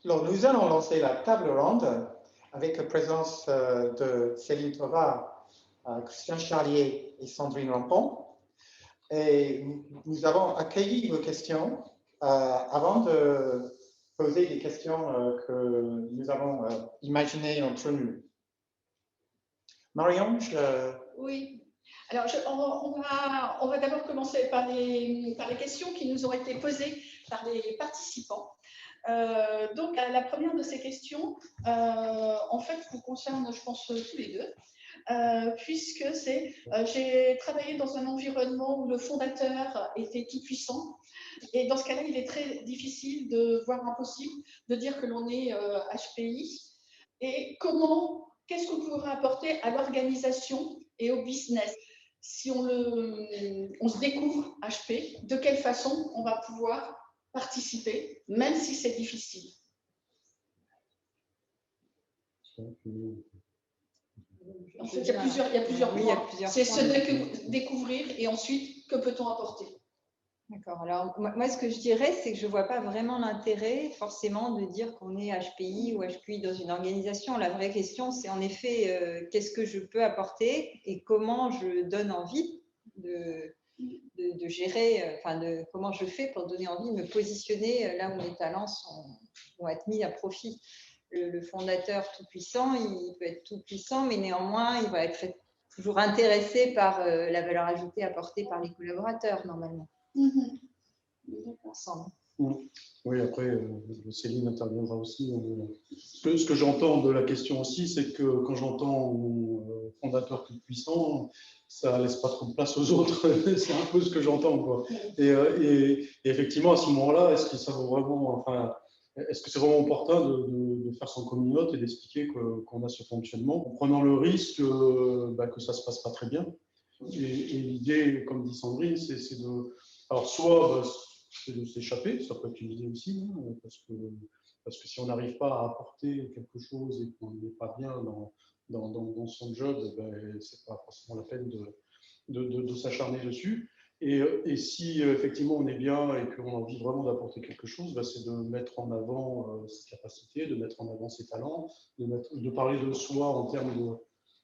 Alors, nous allons lancer la table ronde avec la présence de Céline Thomas, Christian Charlier et Sandrine Rampon. Et nous avons accueilli vos questions avant de poser des questions que nous avons imaginées entre nous. Marie-Ange Oui. Alors, on va d'abord commencer par les questions qui nous ont été posées par les participants. Donc, la première de ces questions, en fait, vous concerne, je pense, tous les deux, puisque c'est j'ai travaillé dans un environnement où le fondateur était tout puissant, et dans ce cas-là, il est très difficile, voire impossible, de dire que l'on est HPI. Et qu'est-ce qu'on pourrait apporter à l'organisation et au business si on se découvre HP, de quelle façon on va pouvoir participer, même si c'est difficile. En fait, il y a plusieurs points. C'est se découvrir et ensuite, que peut-on apporter? D'accord. Alors, moi, ce que je dirais, c'est que je ne vois pas vraiment l'intérêt forcément de dire qu'on est HPI ou HQI dans une organisation. La vraie question, c'est en effet, qu'est-ce que je peux apporter et comment je donne envie de gérer, comment je fais pour donner envie de me positionner là où mes talents vont être mis à profit. Le fondateur tout-puissant, il peut être tout-puissant, mais néanmoins, il va être toujours intéressé par la valeur ajoutée apportée par les collaborateurs, normalement. Ensemble. Oui, après, Céline interviendra aussi. Ce que j'entends de la question aussi, c'est que quand j'entends fondateur tout puissant, ça ne laisse pas trop de place aux autres. C'est un peu ce que j'entends, quoi. Et effectivement, à ce moment-là, est-ce que ça vaut vraiment, est-ce que c'est vraiment opportun de faire son coming out et d'expliquer qu'on a ce fonctionnement, en prenant le risque que ça ne se passe pas très bien? Et l'idée, comme dit Sandrine, c'est de... Alors, soit c'est de s'échapper, ça peut être une idée aussi, hein, parce que si on n'arrive pas à apporter quelque chose et qu'on n'est pas bien dans son job, ce n'est pas forcément la peine de s'acharner dessus. Et si effectivement on est bien et qu'on a envie vraiment d'apporter quelque chose, c'est de mettre en avant ses capacités, de mettre en avant ses talents, de parler de soi en termes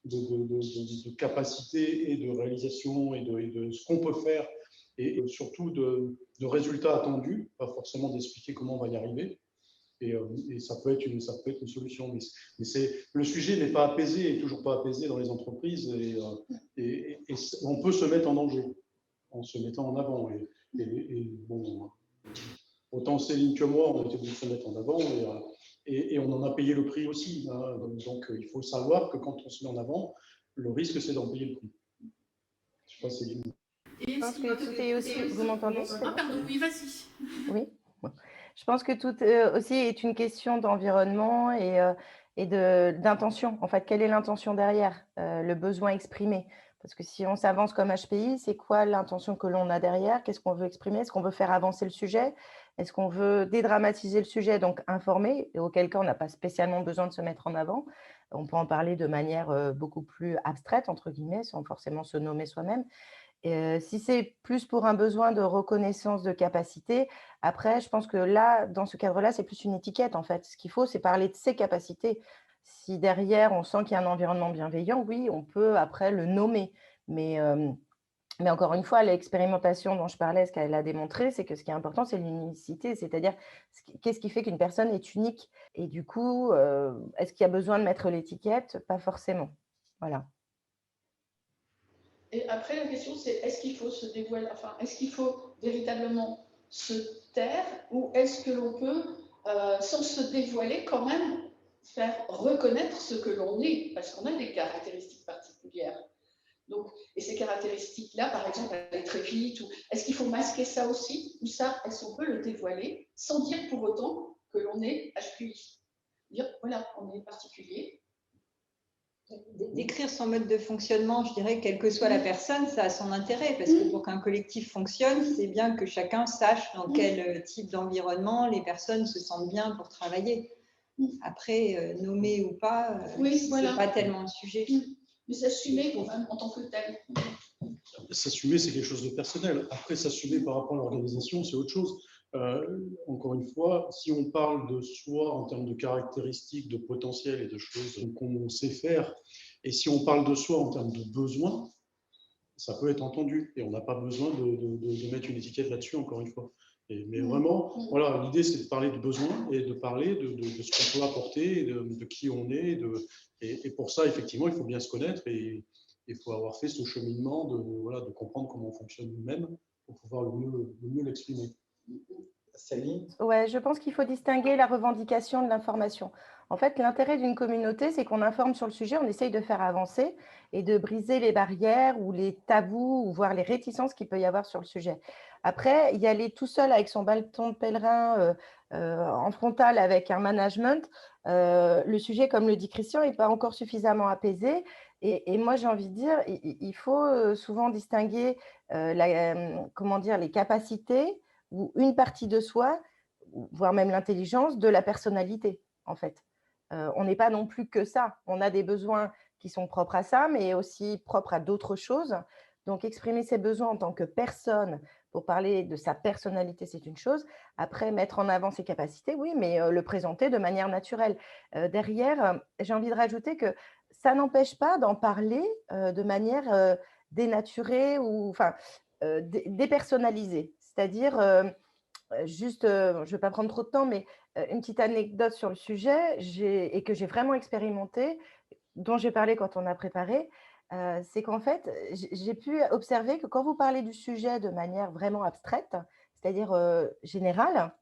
de capacité et de réalisation et de ce qu'on peut faire, et surtout de résultats attendus, pas forcément d'expliquer comment on va y arriver. Et ça peut être une solution. Mais le sujet n'est pas apaisé, et toujours pas apaisé dans les entreprises, et on peut se mettre en danger en se mettant en avant. Et bon, autant Céline que moi, on a été obligés de se mettre en avant, et on en a payé le prix aussi. Hein. Donc il faut savoir que quand on se met en avant, le risque, c'est d'en payer le prix. Je sais pas, Céline. Je pense que tout est aussi... Vous m'entendez? Ah pardon, oui, vas-y. Oui. Je pense que tout aussi est une question d'environnement et d'intention. En fait, quelle est l'intention derrière, le besoin exprimé? Parce que si on s'avance comme HPI, c'est quoi l'intention que l'on a derrière? Qu'est-ce qu'on veut exprimer? Est-ce qu'on veut faire avancer le sujet? Est-ce qu'on veut dédramatiser le sujet, donc informer, et auquel cas on n'a pas spécialement besoin de se mettre en avant? On peut en parler de manière beaucoup plus abstraite, entre guillemets, sans forcément se nommer soi-même. Si c'est plus pour un besoin de reconnaissance de capacité, après, je pense que là, dans ce cadre-là, c'est plus une étiquette, en fait. Ce qu'il faut, c'est parler de ses capacités. Si derrière, on sent qu'il y a un environnement bienveillant, oui, on peut après le nommer. Mais encore une fois, l'expérimentation dont je parlais, ce qu'elle a démontré, c'est que ce qui est important, c'est l'unicité, c'est-à-dire qu'est-ce qui fait qu'une personne est unique. Et du coup, est-ce qu'il y a besoin de mettre l'étiquette? Pas forcément. Voilà. Et après, la question, c'est est-ce qu'il faut se dévoiler, est-ce qu'il faut véritablement se taire, ou est-ce que l'on peut, sans se dévoiler, quand même faire reconnaître ce que l'on est, parce qu'on a des caractéristiques particulières. Donc, et ces caractéristiques-là, par exemple, aller très vite, est-ce qu'il faut masquer ça aussi, ou ça, est-ce qu'on peut le dévoiler sans dire pour autant que l'on est HQI? Dire, voilà, on est particulier. Décrire son mode de fonctionnement, je dirais, quelle que soit la personne, ça a son intérêt, parce que pour qu'un collectif fonctionne, c'est bien que chacun sache dans quel type d'environnement les personnes se sentent bien pour travailler. Après, nommer ou pas, c'est pas tellement le sujet. Mais s'assumer en tant que tel. S'assumer, c'est quelque chose de personnel. Après, s'assumer par rapport à l'organisation, c'est autre chose. Encore une fois, si on parle de soi en termes de caractéristiques, de potentiel et de choses qu'on sait faire, et si on parle de soi en termes de besoins, ça peut être entendu et on n'a pas besoin de mettre une étiquette là-dessus, encore une fois. Mais vraiment, voilà, l'idée c'est de parler de besoins et de parler de ce qu'on peut apporter, de qui on est. Et pour ça, effectivement, il faut bien se connaître et il faut avoir fait ce cheminement de comprendre comment on fonctionne nous-mêmes pour pouvoir le mieux l'exprimer. Céline? Ouais, je pense qu'il faut distinguer la revendication de l'information. En fait, l'intérêt d'une communauté, c'est qu'on informe sur le sujet, on essaye de faire avancer et de briser les barrières ou les tabous ou voire les réticences qu'il peut y avoir sur le sujet. Après, y aller tout seul avec son bâton de pèlerin en frontal avec un management, le sujet, comme le dit Christian, n'est pas encore suffisamment apaisé. Et moi, j'ai envie de dire, il faut souvent distinguer comment dire, les capacités ou une partie de soi, voire même l'intelligence, de la personnalité, en fait. On n'est pas non plus que ça. On a des besoins qui sont propres à ça, mais aussi propres à d'autres choses. Donc, exprimer ses besoins en tant que personne pour parler de sa personnalité, c'est une chose. Après, mettre en avant ses capacités, oui, mais le présenter de manière naturelle. Derrière, j'ai envie de rajouter que ça n'empêche pas d'en parler de manière dénaturée ou enfin, dépersonnalisée. C'est-à-dire, juste, je ne vais pas prendre trop de temps, mais une petite anecdote sur le sujet et que j'ai vraiment expérimenté, dont j'ai parlé quand on a préparé, c'est qu'en fait, j'ai pu observer que quand vous parlez du sujet de manière vraiment abstraite, c'est-à-dire générale,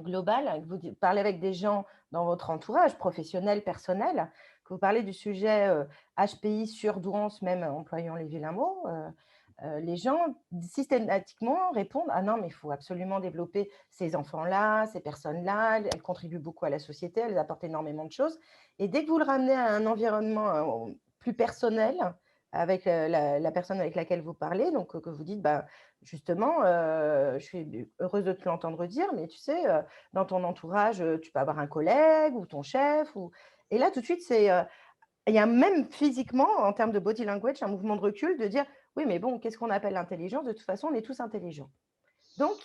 globale, que vous parlez avec des gens dans votre entourage professionnel, personnel, que vous parlez du sujet HPI sur douance, même employant les vilains mots, les gens systématiquement répondent: «Ah non, mais il faut absolument développer ces enfants-là, ces personnes-là, elles contribuent beaucoup à la société, elles apportent énormément de choses». Et dès que vous le ramenez à un environnement plus personnel, avec la personne avec laquelle vous parlez, donc que vous dites: «Bah, justement, je suis heureuse de te l'entendre dire, mais tu sais, dans ton entourage, tu peux avoir un collègue ou ton chef ou». Et là, tout de suite, il y a même physiquement, en termes de body language, un mouvement de recul de dire: «Oui, mais bon, qu'est-ce qu'on appelle l'intelligence? De toute façon, on est tous intelligents». Donc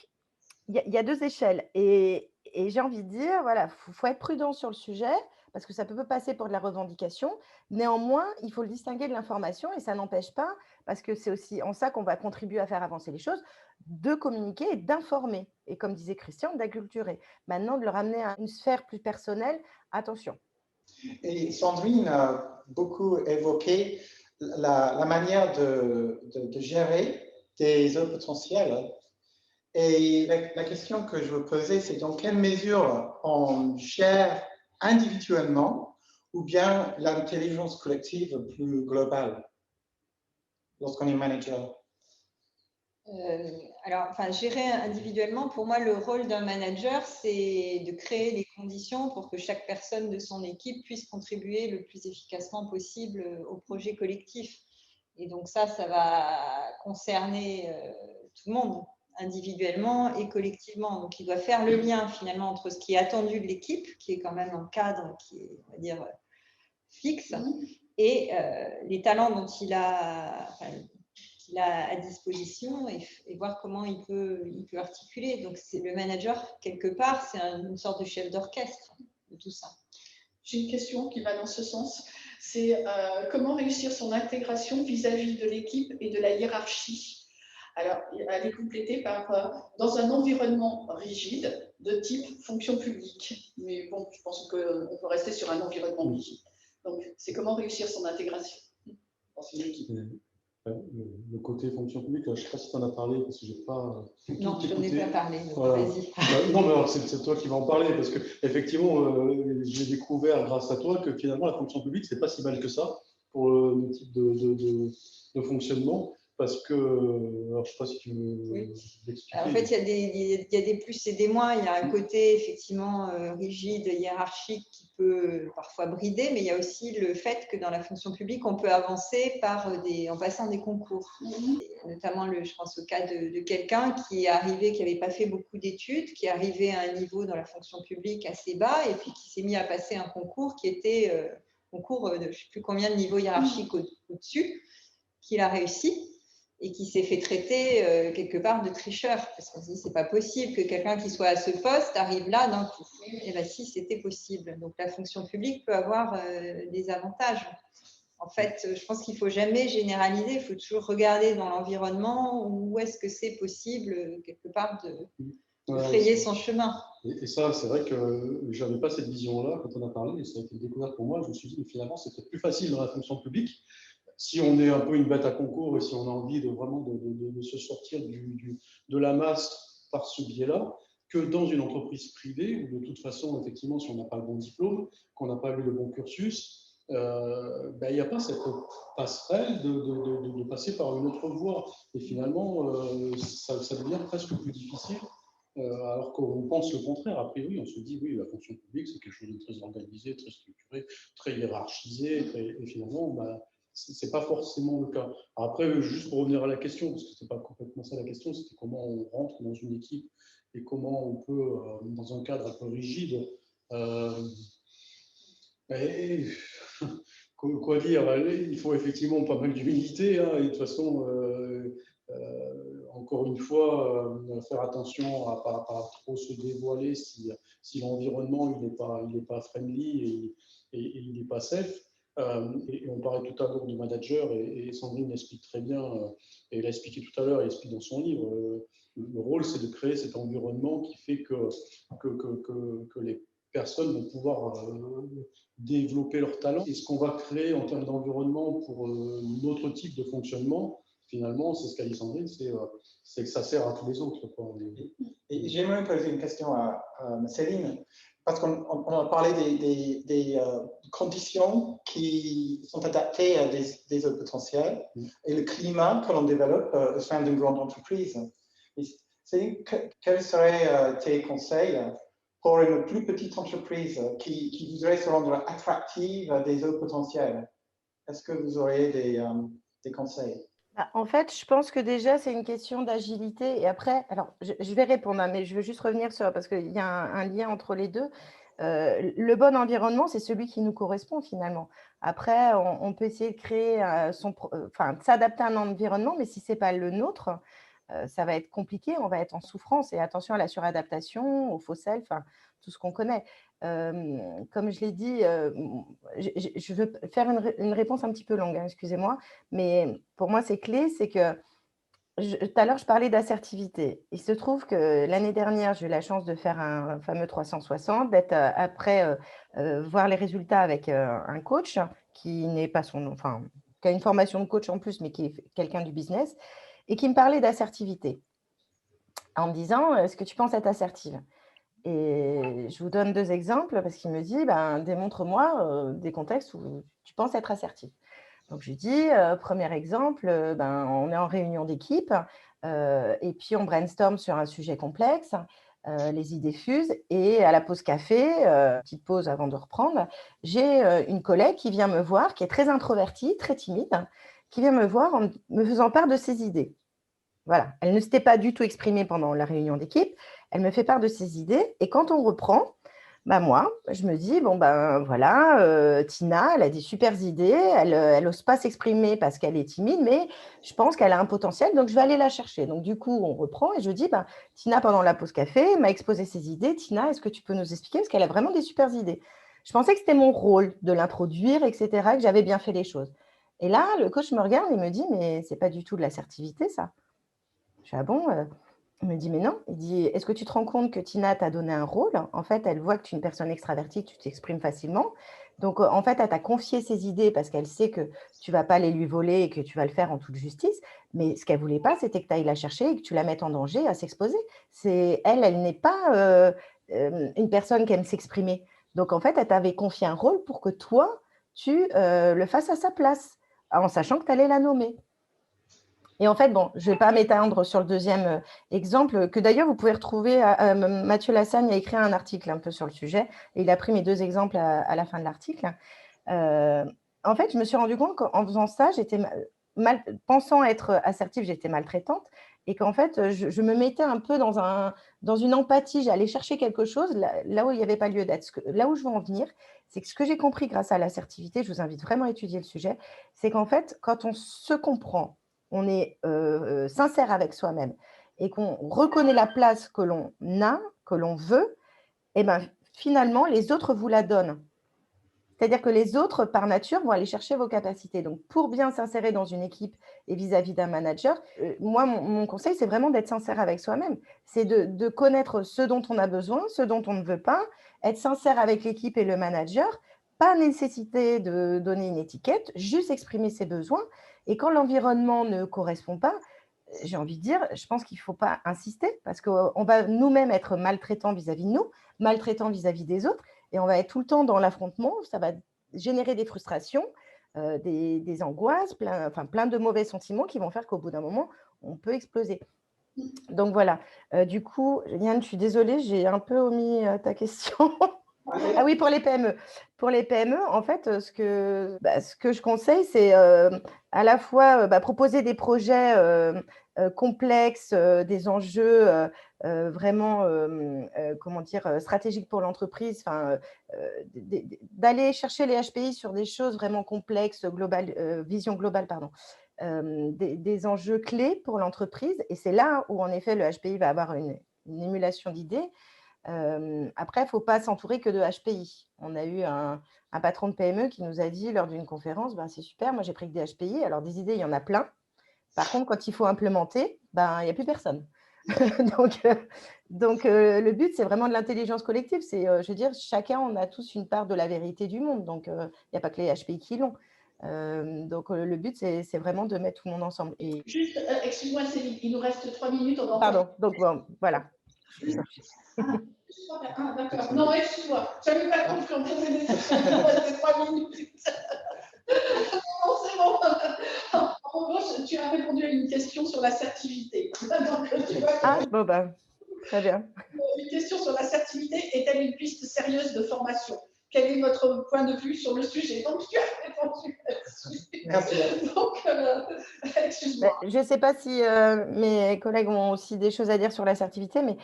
il y a 2 échelles et j'ai envie de dire, voilà, faut être prudent sur le sujet parce que ça peut passer pour de la revendication. Néanmoins, il faut le distinguer de l'information et ça n'empêche pas, parce que c'est aussi en ça qu'on va contribuer à faire avancer les choses, de communiquer et d'informer et comme disait Christian, d'acculturer. Maintenant, de le ramener à une sphère plus personnelle, attention. Et Sandrine a beaucoup évoqué la manière de gérer des eaux potentielles. Et la question que je veux poser, c'est dans quelle mesure on gère individuellement ou bien l'intelligence collective plus globale lorsqu'on est manager? Alors, enfin, gérer individuellement, pour moi, le rôle d'un manager, c'est de créer les conditions pour que chaque personne de son équipe puisse contribuer le plus efficacement possible au projet collectif. Et donc ça va concerner tout le monde, individuellement et collectivement. Donc il doit faire le lien finalement entre ce qui est attendu de l'équipe, qui est quand même un cadre qui est, on va dire, fixe, et les talents dont il a à disposition et voir comment il peut articuler. Donc, c'est le manager, quelque part, c'est une sorte de chef d'orchestre de tout ça. J'ai une question qui va dans ce sens. C'est comment réussir son intégration vis-à-vis de l'équipe et de la hiérarchie. Alors, elle est complétée par dans un environnement rigide de type fonction publique. Mais bon, je pense qu'on peut rester sur un environnement rigide. Donc, c'est comment réussir son intégration dans une équipe. Le côté fonction publique, je ne sais pas si tu en as parlé, parce que je n'ai pas. Non, je n'en ai pas parlé. Voilà. Vas-y. Non, mais alors c'est toi qui vas en parler, parce qu'effectivement, j'ai découvert grâce à toi que finalement, la fonction publique, ce n'est pas si mal que ça pour le type de fonctionnement. Parce que, alors je ne sais pas si tu veux l'expliquer. En fait, il y a des plus et des moins. Il y a un côté effectivement rigide, hiérarchique qui peut parfois brider, mais il y a aussi le fait que dans la fonction publique, on peut avancer en passant des concours. Et notamment, je pense au cas de quelqu'un qui est arrivé, qui n'avait pas fait beaucoup d'études, qui est arrivé à un niveau dans la fonction publique assez bas et puis qui s'est mis à passer un concours qui était concours de je ne sais plus combien de niveaux hiérarchiques au-dessus, qu'il a réussi. et qui s'est fait traiter quelque part de tricheur. Parce qu'on se dit, c'est pas possible que quelqu'un qui soit à ce poste arrive là d'un coup. Et bien si, c'était possible. Donc la fonction publique peut avoir des avantages. En fait, je pense qu'il ne faut jamais généraliser, il faut toujours regarder dans l'environnement où est-ce que c'est possible, quelque part, de frayer son chemin. Et ça, c'est vrai que je n'avais pas cette vision-là quand on a parlé, et ça a été découvert pour moi. Je me suis dit, mais finalement, c'est peut-être plus facile dans la fonction publique, si on est un peu une bête à concours et si on a envie de vraiment de se sortir de la masse par ce biais-là, que dans une entreprise privée, où de toute façon, effectivement, si on n'a pas le bon diplôme, qu'on n'a pas eu le bon cursus, il n'y a pas cette passerelle de passer par une autre voie. Et finalement, ça devient presque plus difficile, alors qu'on pense le contraire. A priori, on se dit, oui, la fonction publique, c'est quelque chose de très organisé, très structuré, très hiérarchisé, et finalement, ce n'est pas forcément le cas. Après, juste pour revenir à la question, parce que ce n'est pas complètement ça la question, c'était comment on rentre dans une équipe et comment on peut, dans un cadre un peu rigide, quoi dire, il faut effectivement pas mal d'humilité, hein, et de toute façon, encore une fois, faire attention à ne pas trop se dévoiler si l'environnement il n'est pas friendly et il n'est pas safe. Et on parlait tout à l'heure de manager, et Sandrine l'explique très bien, et elle l'a expliqué tout à l'heure, elle explique dans son livre. Le rôle, c'est de créer cet environnement qui fait que les personnes vont pouvoir développer leur talent. Et ce qu'on va créer en termes d'environnement pour notre type de fonctionnement, finalement, c'est ce qu'a dit Sandrine, c'est que ça sert à tous les autres, quoi. Et j'aimerais poser une question à Céline, parce qu'on a parlé des conditions qui sont adaptées à des autres potentiels et le climat que l'on développe au sein d'une grande entreprise. Céline, quels seraient tes conseils pour une plus petite entreprise qui voudrait se rendre attractive à des autres potentiels? Est-ce que vous auriez des conseils? En fait, je pense que déjà, c'est une question d'agilité. Et après, alors, je vais répondre, hein, mais je veux juste revenir sur, parce qu'il y a un lien entre les deux. Le bon environnement, c'est celui qui nous correspond finalement. Après, on peut essayer de créer s'adapter à un environnement, mais si ce n'est pas le nôtre, ça va être compliqué, on va être en souffrance. Et attention à la suradaptation, au faux self, tout ce qu'on connaît. Comme je l'ai dit, je veux faire une réponse un petit peu longue, hein, excusez-moi, mais pour moi, c'est clé, c'est que tout à l'heure, je parlais d'assertivité. Il se trouve que l'année dernière, j'ai eu la chance de faire un fameux 360, d'être après voir les résultats avec un coach qui n'est pas qui a une formation de coach en plus, mais qui est quelqu'un du business, et qui me parlait d'assertivité en me disant, est-ce que tu penses être assertive? Et je vous donne 2 exemples parce qu'il me dit, démontre-moi des contextes où tu penses être assertive. Donc je lui dis, premier exemple, on est en réunion d'équipe et puis on brainstorm sur un sujet complexe, les idées fusent et à la pause café, petite pause avant de reprendre, j'ai une collègue qui vient me voir, qui est très introvertie, très timide, qui vient me voir en me faisant part de ses idées. Voilà, elle ne s'était pas du tout exprimée pendant la réunion d'équipe, elle me fait part de ses idées et quand on reprend, moi, je me dis, voilà, Tina, elle a des super idées, elle n'ose pas s'exprimer parce qu'elle est timide, mais je pense qu'elle a un potentiel, donc je vais aller la chercher. Donc du coup, on reprend et je dis, Tina, pendant la pause café, m'a exposé ses idées. Tina, est-ce que tu peux nous expliquer? Parce qu'elle a vraiment des super idées. Je pensais que c'était mon rôle de l'introduire, etc., que j'avais bien fait les choses. Et là, le coach me regarde et me dit, mais ce n'est pas du tout de l'assertivité, ça. Je dis, ah bon? Il me dit, mais non. Il dit, est-ce que tu te rends compte que Tina t'a donné un rôle? En fait, elle voit que tu es une personne extravertie, que tu t'exprimes facilement. Donc, en fait, elle t'a confié ses idées parce qu'elle sait que tu ne vas pas les lui voler et que tu vas le faire en toute justice. Mais ce qu'elle ne voulait pas, c'était que tu ailles la chercher et que tu la mettes en danger à s'exposer. Elle n'est pas une personne qui aime s'exprimer. Donc, en fait, elle t'avait confié un rôle pour que toi, tu le fasses à sa place, en sachant que tu allais la nommer. Et en fait, je ne vais pas m'étendre sur le deuxième exemple, que d'ailleurs, vous pouvez retrouver. Mathieu Lassagne a écrit un article un peu sur le sujet, et il a pris mes 2 exemples à la fin de l'article. En fait, je me suis rendu compte qu'en faisant ça, j'étais pensant être assertive, j'étais maltraitante, et qu'en fait, je me mettais un peu dans une empathie. J'allais chercher quelque chose là où il n'y avait pas lieu d'être. Là où je veux en venir, c'est que ce que j'ai compris grâce à l'assertivité, je vous invite vraiment à étudier le sujet, c'est qu'en fait, quand on se comprend, on est sincère avec soi-même et qu'on reconnaît la place que l'on a, que l'on veut, et ben, finalement, les autres vous la donnent. C'est-à-dire que les autres, par nature, vont aller chercher vos capacités. Donc, pour bien s'insérer dans une équipe et vis-à-vis d'un manager, moi, mon conseil, c'est vraiment d'être sincère avec soi-même. C'est de connaître ce dont on a besoin, ce dont on ne veut pas, être sincère avec l'équipe et le manager, pas nécessité de donner une étiquette, juste exprimer ses besoins. Et quand l'environnement ne correspond pas, j'ai envie de dire, je pense qu'il ne faut pas insister parce qu'on va nous-mêmes être maltraitants vis-à-vis de nous, maltraitants vis-à-vis des autres. Et on va être tout le temps dans l'affrontement, ça va générer des frustrations, des angoisses, plein de mauvais sentiments qui vont faire qu'au bout d'un moment, on peut exploser. Donc voilà, du coup, Yann, je suis désolée, j'ai un peu omis ta question. Ah oui, pour les PME. Pour les PME, en fait, ce que je conseille, c'est à la fois proposer des projets complexes, des enjeux vraiment, comment dire, stratégiques pour l'entreprise, d'aller chercher les HPI sur des choses vraiment complexes, vision globale, pardon, des enjeux clés pour l'entreprise. Et c'est là où, en effet, le HPI va avoir une émulation d'idées. Après, il ne faut pas s'entourer que de HPI. On a eu un patron de PME qui nous a dit lors d'une conférence, c'est super, moi j'ai pris que des HPI, alors des idées, il y en a plein. Par contre, quand il faut implémenter, il n'y a plus personne. donc le but, c'est vraiment de l'intelligence collective. C'est, je veux dire, chacun, on a tous une part de la vérité du monde. Donc, il n'y a pas que les HPI qui l'ont. Donc, le but, c'est vraiment de mettre tout le monde ensemble. Et... Juste, excuse-moi, Céline, il nous reste 3 minutes. Pardon, donc bon, voilà. D'accord. Non, excuse-moi. Je n'avais pas compris. On posait des questions. Il nous restait 3 minutes. Non, c'est bon. En revanche, tu as répondu à une question sur l'assertivité. Très bien. Une question sur l'assertivité, est-elle une piste sérieuse de formation? Quel est votre point de vue sur le sujet? Donc, tu as répondu là-dessus. Merci. Donc, excuse-moi. Je ne sais pas si mes collègues ont aussi des choses à dire sur l'assertivité, mais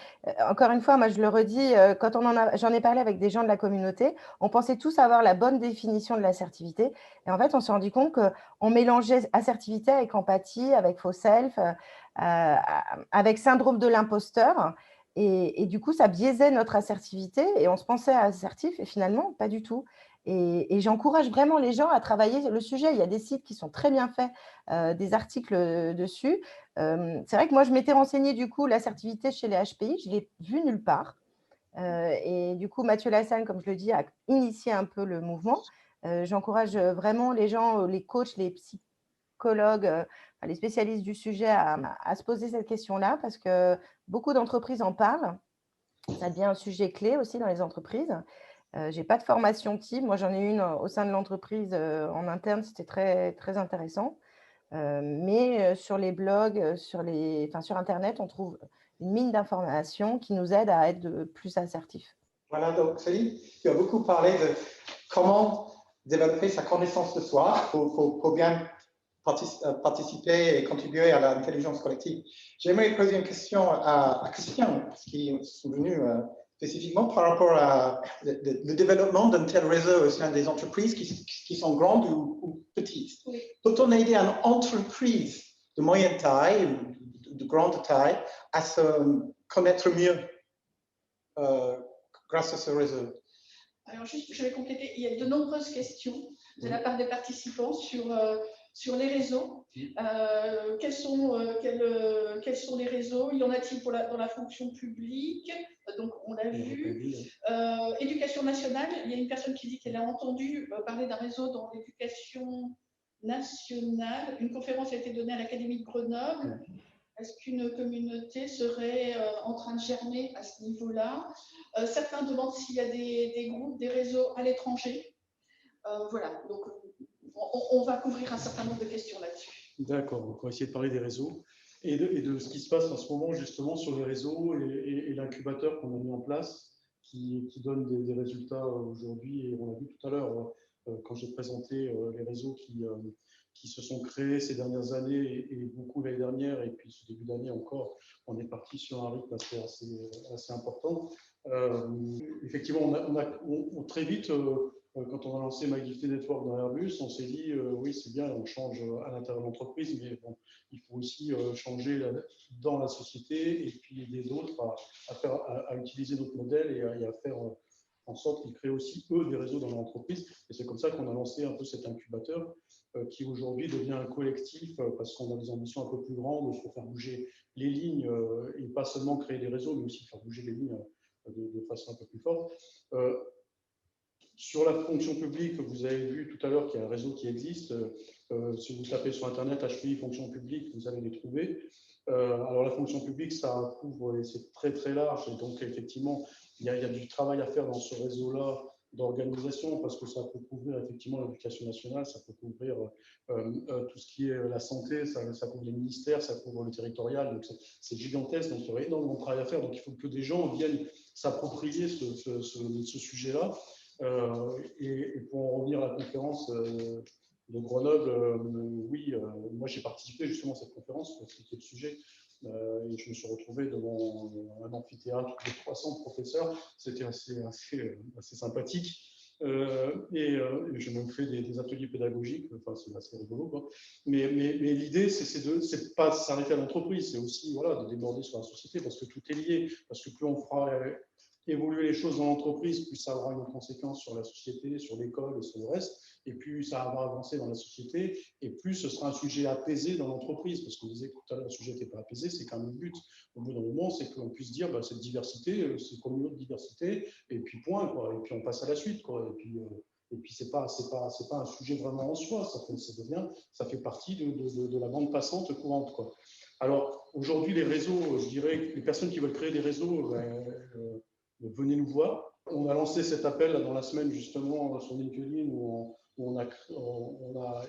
encore une fois, moi, je le redis, quand j'en ai parlé avec des gens de la communauté, on pensait tous avoir la bonne définition de l'assertivité. Et en fait, on s'est rendu compte qu'on mélangeait assertivité avec empathie, avec faux self, avec syndrome de l'imposteur. Et du coup, ça biaisait notre assertivité et on se pensait assertif et finalement, pas du tout. Et j'encourage vraiment les gens à travailler le sujet. Il y a des sites qui sont très bien faits, des articles dessus. C'est vrai que moi, je m'étais renseignée du coup l'assertivité chez les HPI, je ne l'ai vue nulle part. Et du coup, Mathieu Lassagne, comme je le dis, a initié un peu le mouvement. J'encourage vraiment les gens, les coachs, les psychologues, les spécialistes du sujet à se poser cette question-là parce que beaucoup d'entreprises en parlent. Ça devient un sujet clé aussi dans les entreprises. Je n'ai pas de formation type. Moi, j'en ai une au sein de l'entreprise en interne. C'était très, très intéressant. Mais sur les blogs, sur Internet, on trouve une mine d'informations qui nous aide à être plus assertifs. Voilà, donc Céline, tu as beaucoup parlé de comment développer sa connaissance de soi pour bien participer et contribuer à l'intelligence collective. J'aimerais poser une question à Christian, parce qu'ils sont venus spécifiquement par rapport à le développement d'un tel réseau au sein des entreprises qui sont grandes ou petites. Oui. Peut-on aider une entreprise de moyenne taille ou de grande taille à se connaître mieux grâce à ce réseau? Alors, juste, je vais compléter. Il y a de nombreuses questions de la part des participants sur les réseaux. Quels sont les réseaux? Y en a-t-il dans la fonction publique? Donc, on l'a vu. Éducation nationale, il y a une personne qui dit qu'elle a entendu parler d'un réseau dans l'éducation nationale. Une conférence a été donnée à l'Académie de Grenoble. Est-ce qu'une communauté serait en train de germer à ce niveau-là? Certains demandent s'il y a des groupes, des réseaux à l'étranger. Voilà, donc on va couvrir un certain nombre de questions là-dessus. D'accord, on va essayer de parler des réseaux et de ce qui se passe en ce moment justement sur les réseaux et l'incubateur qu'on a mis en place qui donne des résultats aujourd'hui. Et on l'a vu tout à l'heure quand j'ai présenté les réseaux qui se sont créés ces dernières années et beaucoup l'année dernière, et puis ce début d'année encore, on est parti sur un rythme assez important. Effectivement, très vite, quand on a lancé My Gifted Network dans Airbus, on s'est dit, oui, c'est bien, on change à l'intérieur de l'entreprise, mais bon, il faut aussi changer dans la société et puis aider les autres à utiliser notre modèle et à faire en sorte qu'ils créent aussi, eux, des réseaux dans l'entreprise. Et c'est comme ça qu'on a lancé un peu cet incubateur qui aujourd'hui devient un collectif parce qu'on a des ambitions un peu plus grandes, il faut faire bouger les lignes et pas seulement créer des réseaux, mais aussi faire bouger les lignes de façon un peu plus forte. Sur la fonction publique, vous avez vu tout à l'heure qu'il y a un réseau qui existe. Si vous tapez sur Internet HPI fonction publique, vous allez les trouver. Alors la fonction publique, ça couvre, c'est très très large. Et donc effectivement, il y a du travail à faire dans ce réseau-là d'organisation parce que ça peut couvrir effectivement l'éducation nationale, ça peut couvrir tout ce qui est la santé, ça couvre les ministères, ça couvre le territorial. Donc c'est gigantesque, donc il y aurait énormément de travail à faire. Donc il faut que des gens viennent s'approprier ce sujet-là. Et pour en revenir à la conférence de Grenoble, oui, moi j'ai participé justement à cette conférence pour expliquer le sujet et je me suis retrouvé devant un amphithéâtre de 300 professeurs, c'était assez sympathique et j'ai même fait des ateliers pédagogiques, enfin c'est assez rigolo quoi. Mais l'idée c'est pas s'arrêter à l'entreprise, c'est aussi voilà, de déborder sur la société parce que tout est lié, parce que plus on fera évoluer les choses dans l'entreprise, plus ça aura une conséquence sur la société, sur l'école et sur le reste, et plus ça va avancer dans la société, et plus ce sera un sujet apaisé dans l'entreprise, parce qu'on disait tout à l'heure, le sujet n'était pas apaisé, c'est quand même le but. Au bout d'un moment, c'est qu'on puisse dire, bah, cette diversité, c'est comme une autre diversité, et puis point, quoi, et puis on passe à la suite, quoi, et puis c'est pas un sujet vraiment en soi, ça fait partie de la bande passante courante, quoi. Alors, aujourd'hui, les réseaux, je dirais que les personnes qui veulent créer des réseaux, venez nous voir. On a lancé cet appel dans la semaine justement sur LinkedIn où on a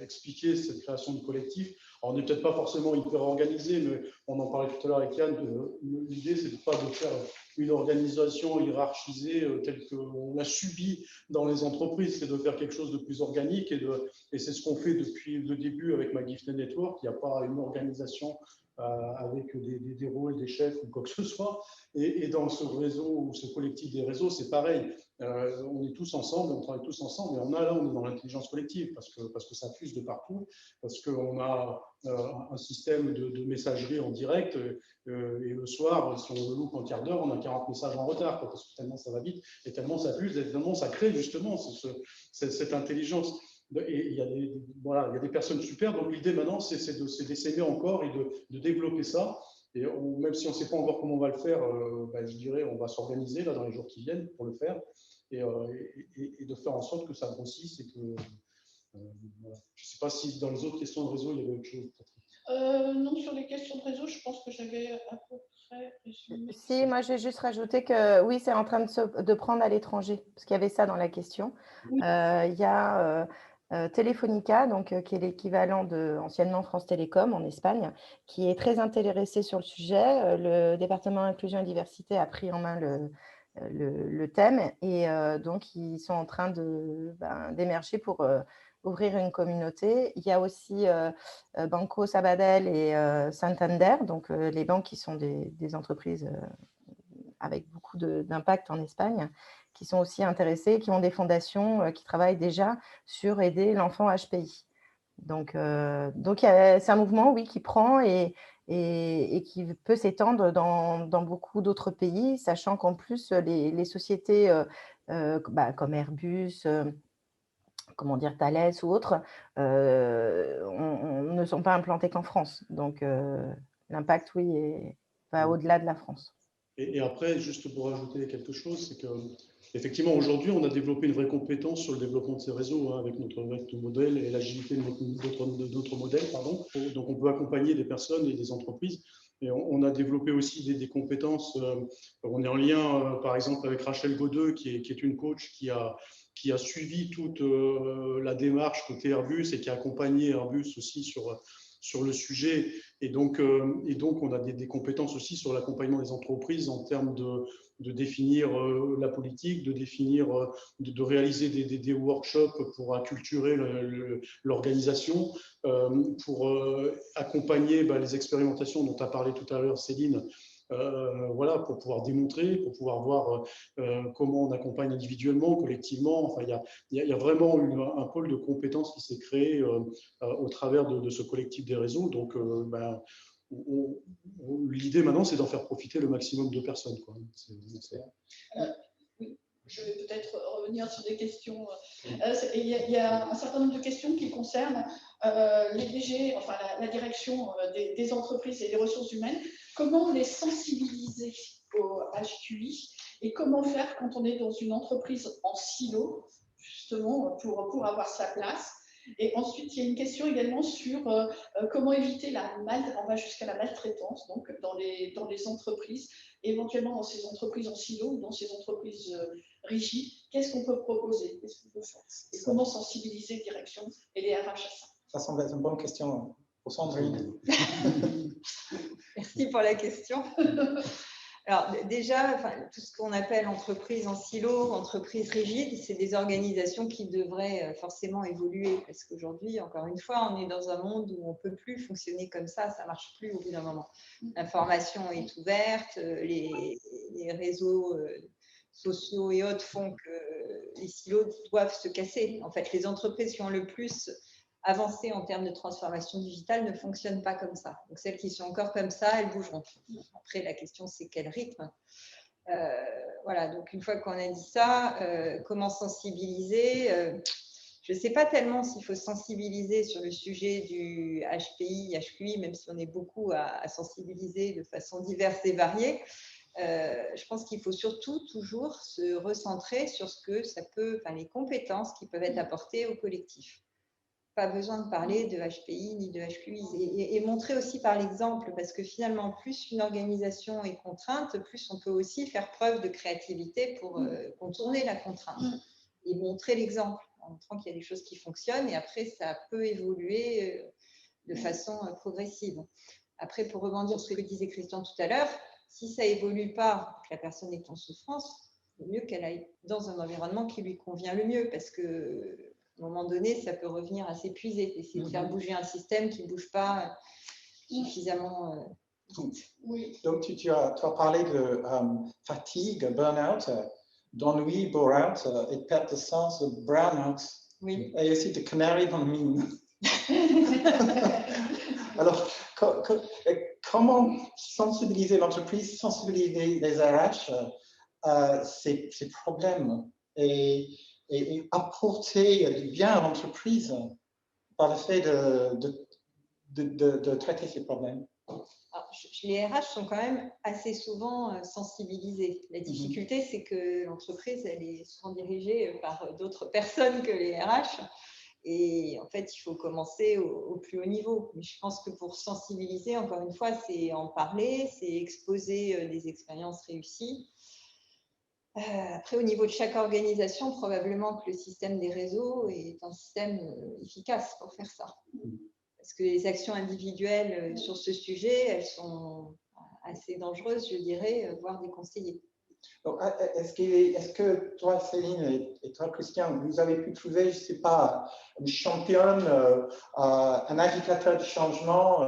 expliqué cette création du collectif. Alors, on n'est peut-être pas forcément hyper organisé, mais on en parlait tout à l'heure avec Yann. L'idée, c'est pas de faire une organisation hiérarchisée telle qu'on l'a subie dans les entreprises, c'est de faire quelque chose de plus organique et c'est ce qu'on fait depuis le début avec My Gifted Network. Il n'y a pas une organisation avec des rôles, des chefs ou quoi que ce soit. Et dans ce réseau ou ce collectif des réseaux, c'est pareil. On est tous ensemble, on travaille tous ensemble, et on est dans l'intelligence collective parce que ça fuse de partout, parce qu'on a un système de messagerie en direct, et le soir, si on le loupe un quart d'heure, on a 40 messages en retard, parce que tellement ça va vite, et tellement ça fuse, et tellement ça crée justement cette intelligence. Et il y a des personnes super, donc l'idée maintenant, c'est d'essaimer encore et de développer ça. Et même si on ne sait pas encore comment on va le faire, je dirais on va s'organiser là dans les jours qui viennent pour le faire et de faire en sorte que ça grossisse et que voilà. Je ne sais pas si dans les autres questions de réseau il y avait autre chose. Non, sur les questions de réseau, je pense que j'avais à peu près résumé. Si, moi je vais juste rajouter que oui, c'est en train de prendre à l'étranger, parce qu'il y avait ça dans la question. Oui. Il y a Telefonica, donc, qui est l'équivalent de anciennement France Télécom en Espagne, qui est très intéressé sur le sujet. Le département inclusion et diversité a pris en main le thème et donc ils sont en train d'émerger pour ouvrir une communauté. Il y a aussi Banco Sabadell et Santander, donc les banques qui sont des entreprises avec beaucoup d'impact en Espagne, qui sont aussi intéressés, qui ont des fondations qui travaillent déjà sur aider l'enfant HPI. Donc c'est un mouvement, oui, qui prend et qui peut s'étendre dans beaucoup d'autres pays, sachant qu'en plus, les sociétés comme Airbus, Thales ou autres, ne sont pas implantées qu'en France. Donc, l'impact, oui, va au-delà de la France. Et après, juste pour ajouter quelque chose, c'est qu'effectivement, aujourd'hui, on a développé une vraie compétence sur le développement de ces réseaux avec notre modèle et l'agilité de notre modèle. Pardon. Donc, on peut accompagner des personnes et des entreprises. Et on a développé aussi des compétences. On est en lien, par exemple, avec Rachel Godeux, qui est une coach qui a suivi toute la démarche côté Airbus et qui a accompagné Airbus aussi sur le sujet. Et donc on a des compétences aussi sur l'accompagnement des entreprises en termes de définir la politique, de réaliser des workshops pour acculturer l'organisation, pour accompagner les expérimentations dont tu as parlé tout à l'heure, Céline, voilà, pour pouvoir démontrer, pour pouvoir voir comment on accompagne individuellement, collectivement. Enfin, il y a vraiment un pôle de compétences qui s'est créé au travers de ce collectif des réseaux. Donc, l'idée maintenant, c'est d'en faire profiter le maximum de personnes, quoi. Oui, je vais peut-être revenir sur des questions. Il y a un certain nombre de questions qui concernent les DG, enfin la direction des entreprises et des ressources humaines. Comment les sensibiliser au HQI et comment faire quand on est dans une entreprise en silo, justement, pour avoir sa place. Et ensuite, il y a une question également sur comment éviter on va jusqu'à la maltraitance, donc dans les entreprises, éventuellement dans ces entreprises en silo ou dans ces entreprises rigides. Qu'est-ce qu'on peut proposer? Qu'est-ce qu'on peut faire? Et comment sensibiliser direction et les RH à ça? Ça semble être une bonne question pour Sandrine. Merci pour la question. Alors déjà, tout ce qu'on appelle entreprise en silo, entreprise rigide, c'est des organisations qui devraient forcément évoluer parce qu'aujourd'hui, encore une fois, on est dans un monde où on ne peut plus fonctionner comme ça ne marche plus au bout d'un moment. L'information est ouverte, les réseaux sociaux et autres font que les silos doivent se casser. En fait, les entreprises qui ont le plus avancées en termes de transformation digitale ne fonctionnent pas comme ça. Donc, celles qui sont encore comme ça, elles bougeront. Après, la question, c'est quel rythme. Voilà, donc une fois qu'on a dit ça, comment sensibiliser je ne sais pas tellement s'il faut sensibiliser sur le sujet du HPI, HQI, même si on est beaucoup à sensibiliser de façon diverse et variée. Je pense qu'il faut surtout toujours se recentrer sur ce que ça peut, les compétences qui peuvent être apportées au collectif. Pas besoin de parler de HPI ni de HQI et montrer aussi par l'exemple, parce que finalement, plus une organisation est contrainte, plus on peut aussi faire preuve de créativité pour contourner la contrainte et montrer l'exemple en montrant qu'il y a des choses qui fonctionnent et après, ça peut évoluer de façon progressive. Après, pour rebondir sur ce que disait Christian tout à l'heure, si ça évolue pas, que la personne est en souffrance, il vaut mieux qu'elle aille dans un environnement qui lui convient le mieux parce que à un moment donné, ça peut revenir à s'épuiser. Essayer de faire bouger un système qui ne bouge pas suffisamment vite. Oui. Donc, tu as parlé de fatigue, burn-out, d'ennui, bore-out, et perte de sens, de brown-out. Oui. Et aussi de canary dans le mine. Alors, comment sensibiliser l'entreprise, sensibiliser les RH ces problèmes et apporter du bien à l'entreprise par le fait de traiter ces problèmes? Alors, les RH sont quand même assez souvent sensibilisés. La difficulté, c'est que l'entreprise, elle est souvent dirigée par d'autres personnes que les RH. Et en fait, il faut commencer au plus haut niveau. Mais je pense que pour sensibiliser, encore une fois, c'est en parler, c'est exposer des expériences réussies. Après, au niveau de chaque organisation, probablement que le système des réseaux est un système efficace pour faire ça. Parce que les actions individuelles sur ce sujet, elles sont assez dangereuses, je dirais, voire déconseillées. Est-ce que toi, Céline, et toi, Christian, vous avez pu trouver, je ne sais pas, une championne, un agitateur de changement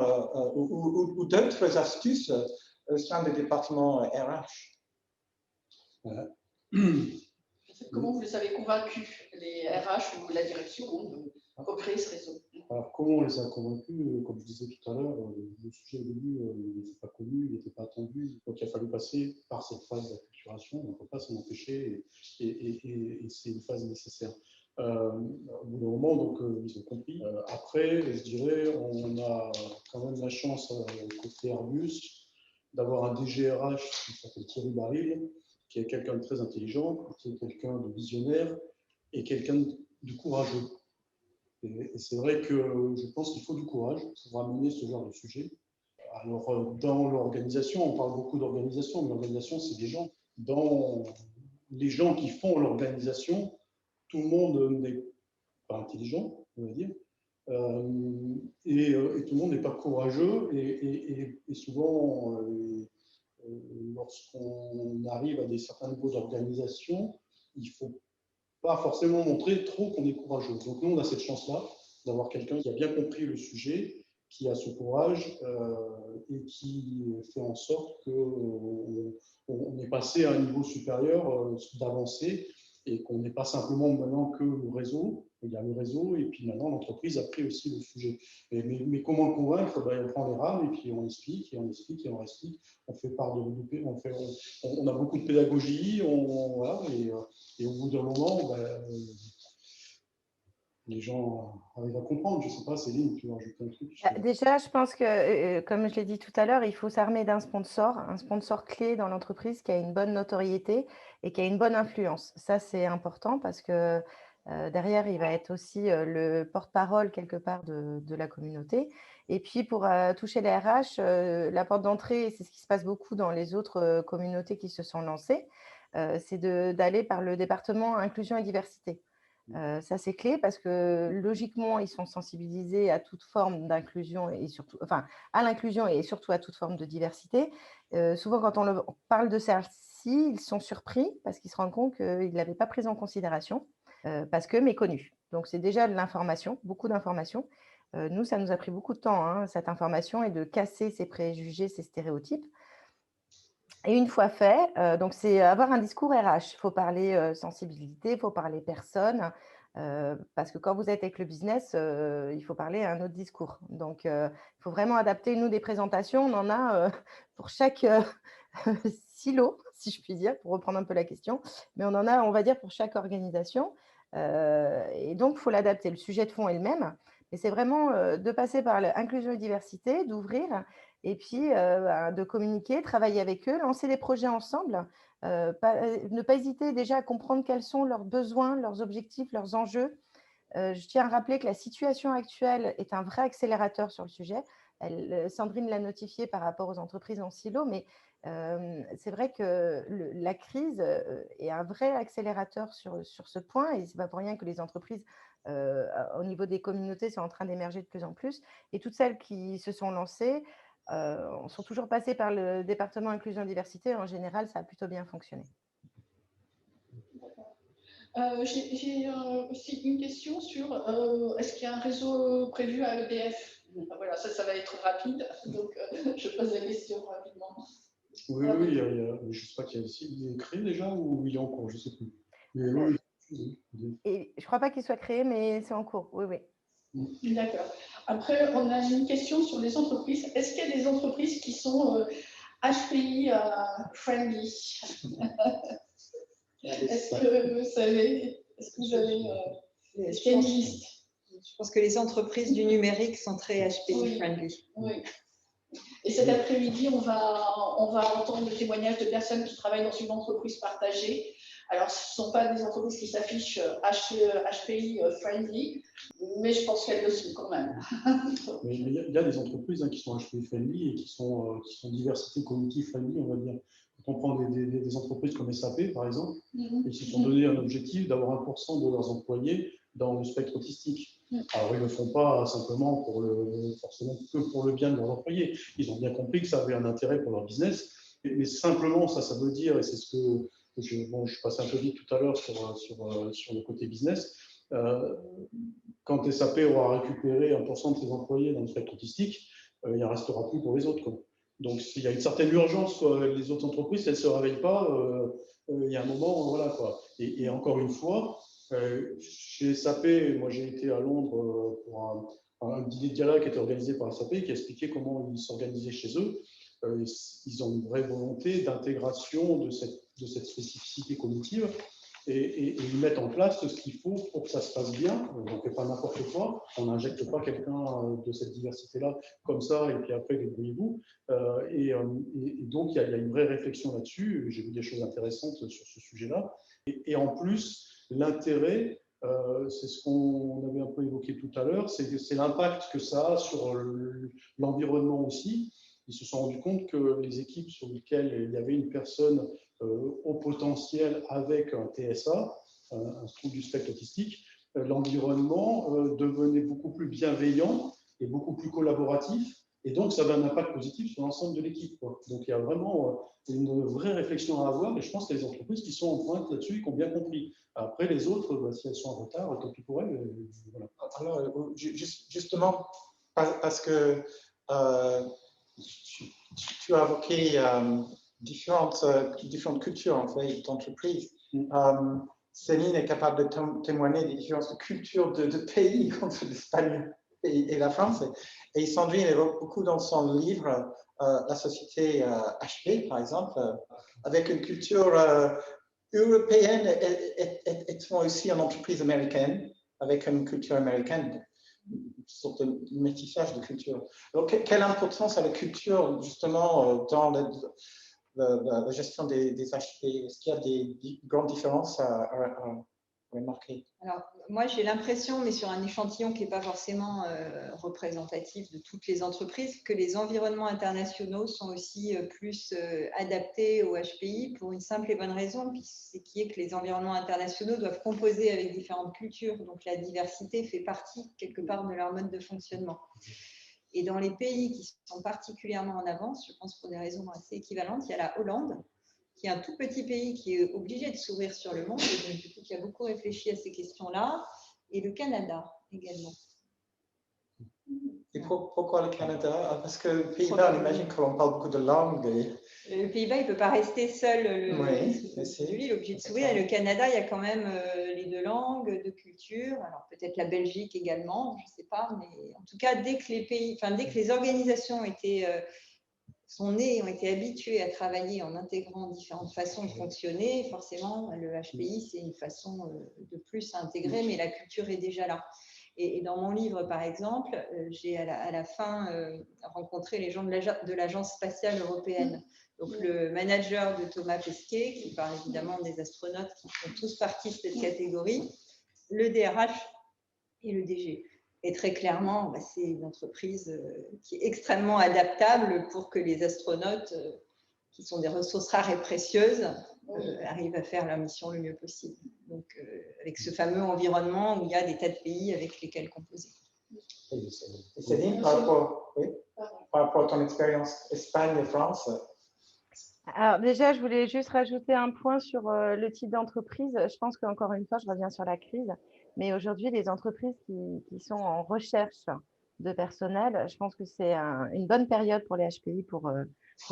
ou d'autres astuces au sein des départements RH? Comment vous les avez convaincus, les RH ou la direction, de recréer ce réseau? Alors, comment on les a convaincus? Comme je disais tout à l'heure, le sujet au début, il n'était pas connu, il n'était pas attendu. Donc, il a fallu passer par cette phase d'acculturation. On ne peut pas s'en empêcher et c'est une phase nécessaire. Au bout d'un moment, donc, ils ont compris. Après, je dirais, on a quand même la chance, côté Airbus, d'avoir un DGRH qui s'appelle Thierry Baril, qui est quelqu'un de très intelligent, qui est quelqu'un de visionnaire et quelqu'un de courageux. Et c'est vrai que je pense qu'il faut du courage pour amener ce genre de sujet. Alors, dans l'organisation, on parle beaucoup d'organisation, mais l'organisation, c'est des gens. Dans les gens qui font l'organisation, tout le monde n'est pas intelligent, on va dire, et tout le monde n'est pas courageux. Et souvent, lorsqu'on arrive à des certains niveaux d'organisation, il faut pas forcément montrer trop qu'on est courageux. Donc nous, on a cette chance-là d'avoir quelqu'un qui a bien compris le sujet qui a ce courage et qui fait en sorte qu'on est passé à un niveau supérieur d'avancée et qu'on n'est pas simplement maintenant que le réseau. Il y a le réseau et puis maintenant l'entreprise a pris aussi le sujet. Mais comment le convaincre? On prend les rames et puis on explique et on explique et on explique. On fait part de on a beaucoup de pédagogie, voilà, et au bout d'un moment, les gens arrivent à comprendre. Je ne sais pas, Céline, tu veux rajouter un truc? Déjà, je pense que, comme je l'ai dit tout à l'heure, il faut s'armer d'un sponsor, un sponsor clé dans l'entreprise qui a une bonne notoriété et qui a une bonne influence. Ça, c'est important parce que derrière, il va être aussi le porte-parole quelque part de la communauté. Et puis, pour toucher les RH, la porte d'entrée, c'est ce qui se passe beaucoup dans les autres communautés qui se sont lancées, c'est d'aller par le département inclusion et diversité. Ça, c'est clé parce que logiquement, ils sont sensibilisés à toute forme d'inclusion et surtout, enfin, à l'inclusion et surtout à toute forme de diversité. Souvent, quand on parle de celle-ci, ils sont surpris parce qu'ils se rendent compte qu'ils ne l'avaient pas prise en considération parce que méconnus. Donc, c'est déjà de l'information, beaucoup d'informations. Nous, ça nous a pris beaucoup de temps, hein, cette information, et de casser ces préjugés, ces stéréotypes. Et une fois fait, donc c'est avoir un discours RH. Il faut parler sensibilité, il faut parler personne, parce que quand vous êtes avec le business, il faut parler un autre discours. Donc, il faut vraiment adapter. Nous, des présentations, on en a pour chaque silo, si je puis dire, pour reprendre un peu la question. Mais on en a, on va dire, pour chaque organisation. Et donc, il faut l'adapter. Le sujet de fond est le même. Mais c'est vraiment de passer par l'inclusion et diversité, d'ouvrir et puis de communiquer, travailler avec eux, lancer des projets ensemble, ne pas hésiter déjà à comprendre quels sont leurs besoins, leurs objectifs, leurs enjeux. Je tiens à rappeler que la situation actuelle est un vrai accélérateur sur le sujet. Sandrine l'a notifié par rapport aux entreprises en silo, mais c'est vrai que la crise est un vrai accélérateur sur ce point, et ce n'est pas pour rien que les entreprises au niveau des communautés sont en train d'émerger de plus en plus. Et toutes celles qui se sont lancées sont toujours passées par le département inclusion et diversité. En général, ça a plutôt bien fonctionné. J'ai aussi une question sur est-ce qu'il y a un réseau prévu à l'EDF? Voilà, ça va être rapide, donc je pose la question rapidement. Oui, je ne sais pas qu'il est créé déjà ou il est en cours, je ne sais plus. Mais oui. Et je ne crois pas qu'il soit créé, mais c'est en cours, oui. D'accord. Après, on a une question sur les entreprises. Est-ce qu'il y a des entreprises qui sont HPI friendly? Est-ce que vous savez, est-ce qu'il y a une liste? Je pense que les entreprises du numérique sont très HPI friendly. Oui. Et cet après-midi, on va entendre le témoignage de personnes qui travaillent dans une entreprise partagée. Alors, ce ne sont pas des entreprises qui s'affichent HPI friendly, mais je pense qu'elles le sont quand même. Mais il y a des entreprises qui sont HPI friendly et qui sont diversité cognitive friendly, on va dire. Quand on prend des entreprises comme SAP, par exemple, ils se sont donné un objectif d'avoir 1% de leurs employés dans le spectre autistique. Alors, ils ne le font pas simplement forcément que pour le bien de leurs employés. Ils ont bien compris que ça avait un intérêt pour leur business. Mais simplement, ça veut dire, et c'est ce que je suis passé un peu vite tout à l'heure sur le côté business, quand SAP aura récupéré 1% de ses employés dans le spectre autistique, il n'en restera plus pour les autres, quoi. Donc, s'il y a une certaine urgence, les autres entreprises, si elles ne se réveillent pas, il y a un moment, voilà, quoi. Et encore une fois, chez SAP, moi j'ai été à Londres pour un dîner de gala qui était organisé par SAP, qui expliquait comment ils s'organisaient chez eux. Ils ont une vraie volonté d'intégration de cette spécificité cognitive et ils mettent en place ce qu'il faut pour que ça se passe bien. On ne fait pas n'importe quoi, on n'injecte pas quelqu'un de cette diversité-là comme ça et puis après débrouillez-vous. Et donc il y a une vraie réflexion là-dessus. J'ai vu des choses intéressantes sur ce sujet-là. Et en plus, l'intérêt, c'est ce qu'on avait un peu évoqué tout à l'heure, c'est l'impact que ça a sur l'environnement aussi. Ils se sont rendus compte que les équipes sur lesquelles il y avait une personne au potentiel avec un TSA, un trouble du spectre autistique, l'environnement devenait beaucoup plus bienveillant et beaucoup plus collaboratif. Et donc, ça avait un impact positif sur l'ensemble de l'équipe. Donc, il y a vraiment une vraie réflexion à avoir. Et je pense qu'il y a des entreprises qui sont en pointe là-dessus et qui ont bien compris. Après, les autres, si elles sont en retard, tant pis pour elles. Voilà. Alors, justement, Parce que tu as évoqué différentes cultures en fait, d'entreprises. Céline est capable de témoigner des différences de cultures de pays entre l'Espagne et la France. Et Sandrine évoque beaucoup dans son livre la société HP, par exemple, avec une culture européenne et aussi une entreprise américaine, avec une culture américaine, une sorte de métissage de culture. Alors, quelle importance a la culture, justement, dans la gestion des HP? Est-ce qu'il y a des grandes différences à remarquer? Alors, moi, j'ai l'impression, mais sur un échantillon qui n'est pas forcément représentatif de toutes les entreprises, que les environnements internationaux sont aussi plus adaptés au HPI pour une simple et bonne raison, c'est qui est que les environnements internationaux doivent composer avec différentes cultures. Donc, la diversité fait partie, quelque part, de leur mode de fonctionnement. Et dans les pays qui sont particulièrement en avance, je pense pour des raisons assez équivalentes, il y a la Hollande, qui est un tout petit pays qui est obligé de s'ouvrir sur le monde, et donc, du coup, qui a beaucoup réfléchi à ces questions-là, et le Canada également. Et pourquoi le Canada? Parce que les Pays-Bas, on imagine qu'on parle beaucoup de langues. Le Pays-Bas, il ne peut pas rester seul. Oui, lui, il est obligé de s'ouvrir. Et le Canada, il y a quand même les deux langues, deux cultures. Alors peut-être la Belgique également, je ne sais pas. Mais en tout cas, dès que les organisations sont nées, ont été habituées à travailler en intégrant différentes façons de fonctionner, forcément, le HPI, c'est une façon de plus à intégrer, mais la culture est déjà là. Et dans mon livre, par exemple, j'ai à la fin rencontré les gens de l'Agence spatiale européenne. Donc, le manager de Thomas Pesquet, qui parle évidemment des astronautes qui font tous partie de cette catégorie, le DRH et le DG. Et très clairement, c'est une entreprise qui est extrêmement adaptable pour que les astronautes, qui sont des ressources rares et précieuses, arrivent à faire leur mission le mieux possible. Donc, avec ce fameux environnement où il y a des tas de pays avec lesquels composer. Et Céline, par rapport à ton expérience Espagne et France? Alors déjà, je voulais juste rajouter un point sur le type d'entreprise. Je pense qu'encore une fois, je reviens sur la crise, mais aujourd'hui, les entreprises qui sont en recherche de personnel, je pense que c'est une bonne période pour les HPI pour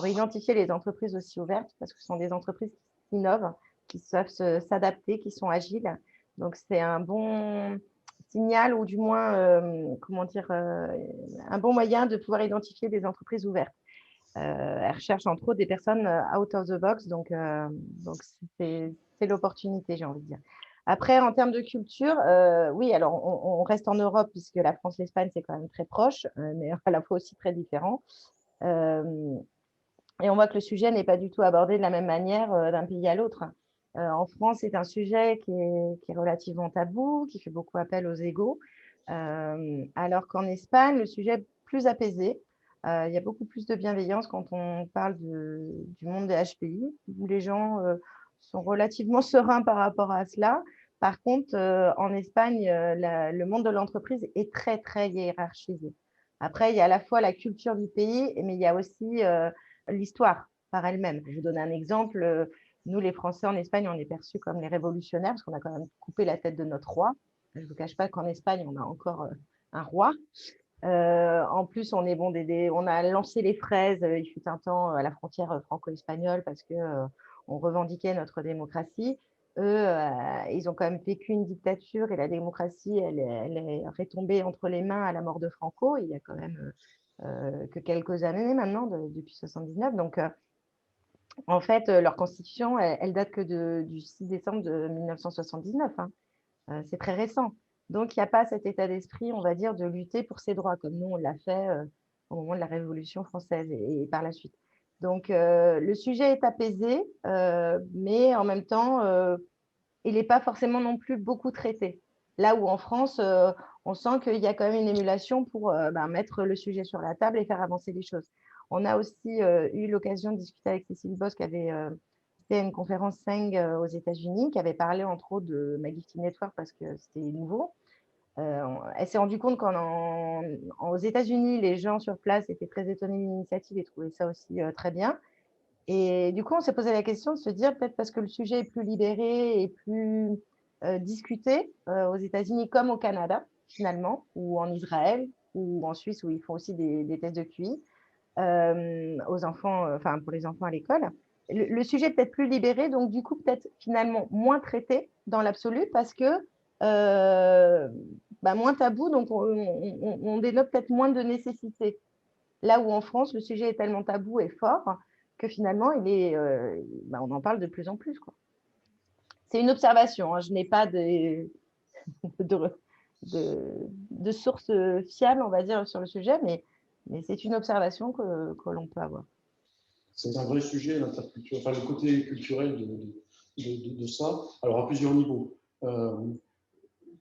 identifier les entreprises aussi ouvertes, parce que ce sont des entreprises qui innovent, qui savent s'adapter, qui sont agiles. Donc, c'est un bon signal ou du moins, un bon moyen de pouvoir identifier des entreprises ouvertes. Elle recherche entre autres des personnes out of the box, donc c'est l'opportunité, j'ai envie de dire. Après, en termes de culture, oui, alors on reste en Europe puisque la France, l'Espagne, c'est quand même très proche, mais à la fois aussi très différent. Et on voit que le sujet n'est pas du tout abordé de la même manière d'un pays à l'autre. En France, c'est un sujet qui est relativement tabou, qui fait beaucoup appel aux égos, alors qu'en Espagne, le sujet est plus apaisé. Il y a beaucoup plus de bienveillance quand on parle du monde des HPI, où les gens sont relativement sereins par rapport à cela. Par contre, en Espagne, le monde de l'entreprise est très, très hiérarchisé. Après, il y a à la fois la culture du pays, mais il y a aussi l'histoire par elle-même. Je vous donne un exemple. Nous, les Français en Espagne, on est perçus comme les révolutionnaires parce qu'on a quand même coupé la tête de notre roi. Je ne vous cache pas qu'en Espagne, on a encore un roi. En plus, on a lancé les fraises, il fut un temps, à la frontière franco-espagnole parce qu'on revendiquait notre démocratie. Eux, ils ont quand même vécu une dictature et la démocratie, elle est retombée entre les mains à la mort de Franco. Il y a quand même que quelques années maintenant, depuis 79. Donc, en fait, leur constitution, elle date que du 6 décembre de 1979. Hein. C'est très récent. Donc, il n'y a pas cet état d'esprit, on va dire, de lutter pour ses droits, comme nous, on l'a fait au moment de la Révolution française et par la suite. Donc, le sujet est apaisé, mais en même temps, il n'est pas forcément non plus beaucoup traité. Là où en France, on sent qu'il y a quand même une émulation pour mettre le sujet sur la table et faire avancer les choses. On a aussi eu l'occasion de discuter avec Cécile Boss, qui avait fait une conférence Seng aux États-Unis, qui avait parlé entre autres de McGifty Network parce que c'était nouveau. Elle s'est rendue compte qu'aux États-Unis, les gens sur place étaient très étonnés de l'initiative et trouvaient ça aussi très bien. Et du coup, on s'est posé la question de se dire, peut-être parce que le sujet est plus libéré et plus discuté aux États-Unis comme au Canada, finalement, ou en Israël, ou en Suisse où ils font aussi des tests de QI aux enfants, enfin pour les enfants à l'école. Le sujet est peut-être plus libéré, donc du coup peut-être finalement moins traité dans l'absolu parce que moins tabou, donc on développe peut-être moins de nécessité. Là où en France, le sujet est tellement tabou et fort que finalement, on en parle de plus en plus, quoi. C'est une observation, hein. Je n'ai pas de sources fiables, on va dire, sur le sujet, mais c'est une observation que l'on peut avoir. C'est un vrai sujet, l'interculture, enfin le côté culturel de ça, alors à plusieurs niveaux.